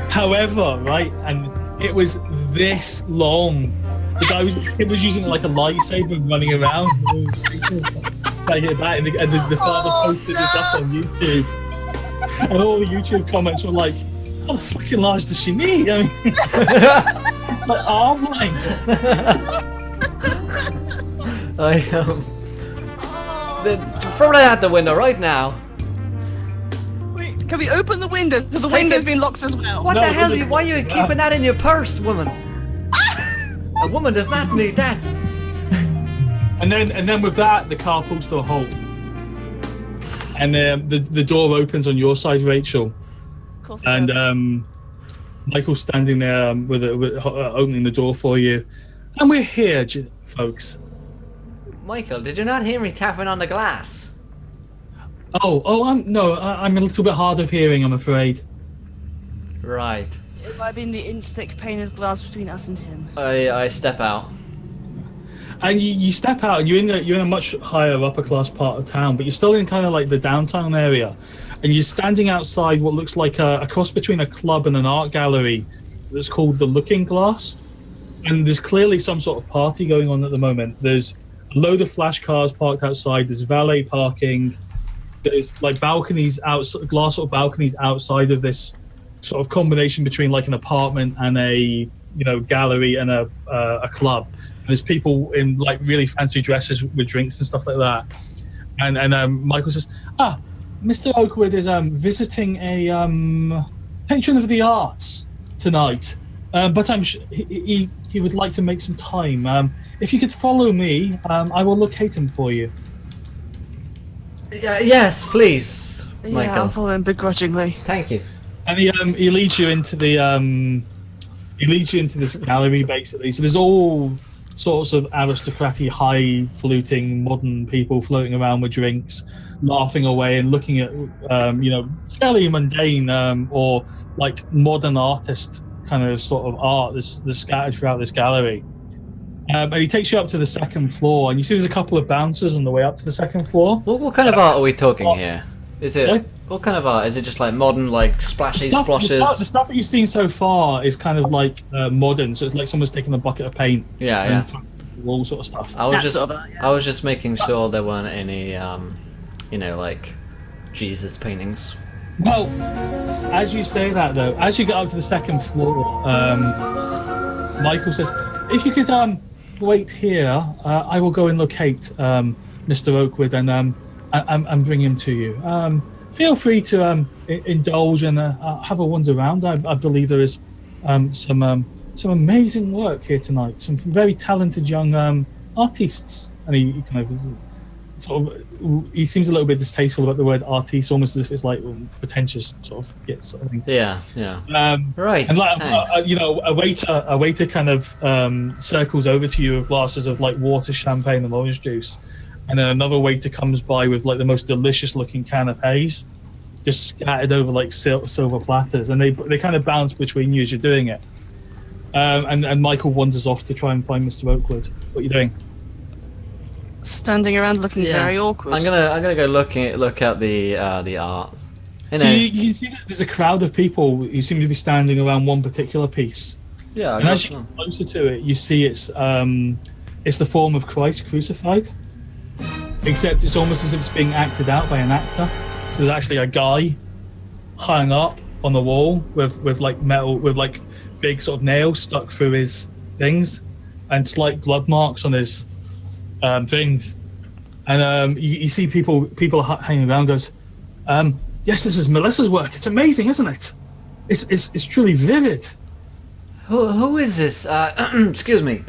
however, right, and it was this long. The kid was using it like a lightsaber and running around trying to get that, and the father posted this up on YouTube, and all the YouTube comments were like, how fucking large does she need? I mean, it's like arm length. Throw that out the window right now. Wait, can we open the window? The window's been locked as well. What No, the hell? it Why are you keeping that in your purse, woman? A woman does not need that. And then with that, the car pulls to a halt, and the door opens on your side, Rachel. Of course it And does. Michael's standing there with opening the door for you, and we're here, folks. Michael, did you not hear me tapping on the glass? I'm a little bit hard of hearing, I'm afraid. Right. It might have been the inch-thick pane of glass between us and him. I step out. And you step out, and you're in a much higher upper class part of town, but you're still in kind of like the downtown area, and you're standing outside what looks like a cross between a club and an art gallery that's called the Looking Glass. And there's clearly some sort of party going on at the moment. There's a load of flash cars parked outside. There's valet parking. There's like balconies glass sort of balconies outside of this sort of combination between like an apartment and a gallery and a club. And there's people in like really fancy dresses with drinks and stuff like that. And Michael says, Mr. Oakwood is visiting a patron of the arts tonight, but I'm he would like to make some time. If you could follow me, I will locate him for you. Yes, please, Michael. Yeah, I'm following begrudgingly. Thank you. And he leads you into this gallery basically. So there's all sorts of aristocratic, high-fluting, modern people floating around with drinks, laughing away and looking at fairly mundane or like modern artist kind of sort of art that's scattered throughout this gallery. And he takes you up to the second floor, and you see there's a couple of bouncers on the way up to the second floor. What kind of art are we talking here? Is it Sorry? What kind of art? Is it just like modern, like splashy The splashes? stuff that you've seen so far is kind of like modern, so it's like someone's taking a bucket of paint. Yeah. All sort of stuff. I was That just sort of art, yeah. I was just making sure there weren't any like Jesus paintings. Well, as you say that though, as you get up to the second floor, Michael says, "If you could wait here, I will go and locate Mr. Oakwood and bring him to you. Feel free to indulge and have a wander around. I believe there is some amazing work here tonight. Some very talented young artists." And he kind of he seems a little bit distasteful about the word artiste, almost as if it's like pretentious sort of thing. Yeah. Right. And like thanks. a waiter kind of circles over to you with glasses of like water, champagne, and orange juice, and then another waiter comes by with like the most delicious looking canapes, just scattered over like silver platters, and they kind of bounce between you as you're doing it. And Michael wanders off to try and find Mr. Oakwood. What are you doing? Standing around looking very awkward. I'm gonna go look at the art. So you see that there's a crowd of people who seem to be standing around one particular piece. Yeah. And as you get closer to it, you see it's the form of Christ crucified, except it's almost as if it's being acted out by an actor. So there's actually a guy hung up on the wall with like metal, with like big sort of nails stuck through his things, and slight blood marks on his things. And you see people hanging around. Goes, yes, this is Melissa's work. It's amazing, isn't it? It's truly vivid. Who is this? Excuse me.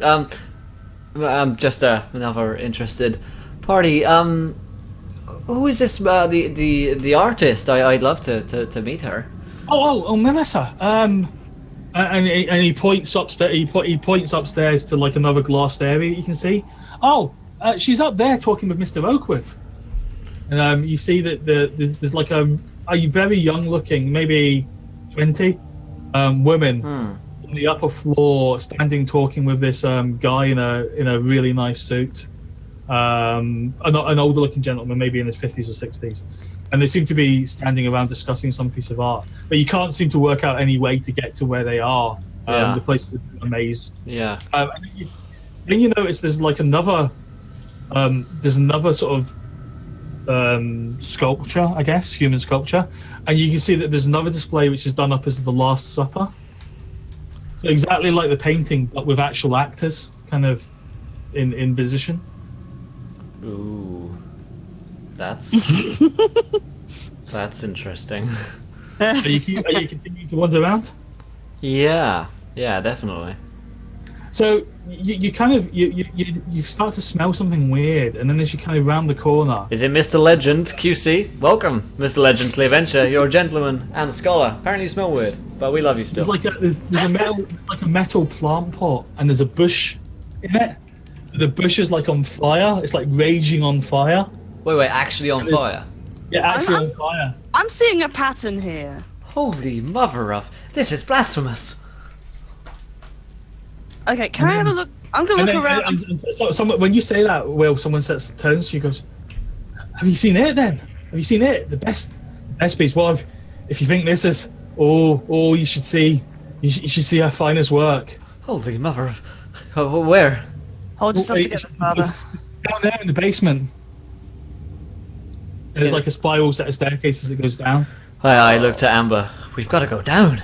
I'm just another interested party. Who is this? The artist? I'd love to meet her. Oh, Melissa. And he points upstairs. He points upstairs to like another glassed area you can see. Oh, she's up there talking with Mr. Oakwood. And you see that there's like a very young looking, maybe 20, woman on the upper floor, standing talking with this guy in a really nice suit. An older looking gentleman, maybe in his 50s or 60s. And they seem to be standing around discussing some piece of art, but you can't seem to work out any way to get to where they are. The place is a maze. Yeah. Then you notice there's like another sort of sculpture, I guess, human sculpture, and you can see that there's another display which is done up as the Last Supper. So exactly like the painting, but with actual actors kind of in position. Ooh, that's that's interesting. Are you continuing to wander around? Yeah, definitely. So you kind of you start to smell something weird, and then as you kind of round the corner, Is it Mr. Legend, QC? Welcome, Mr. Legend to the adventure. You're a gentleman and a scholar. Apparently you smell weird, but we love you still. there's a metal plant pot, and there's a bush in it. The bush is like on fire. It's like raging on fire. Wait, actually on fire? Yeah, actually on fire. I'm seeing a pattern here. Holy mother of... This is blasphemous. Okay, can I have a look? I'm gonna look around. When you say that, Will, someone turns, she goes, "Have you seen it? Then have you seen it? The best piece. Well, if you think this is you should see. You should see our finest work. Holy mother of... where? Hold yourself together, Father. Down there in the basement. There's like a spiral set of staircases that goes down. I looked at Amber. We've got to go down.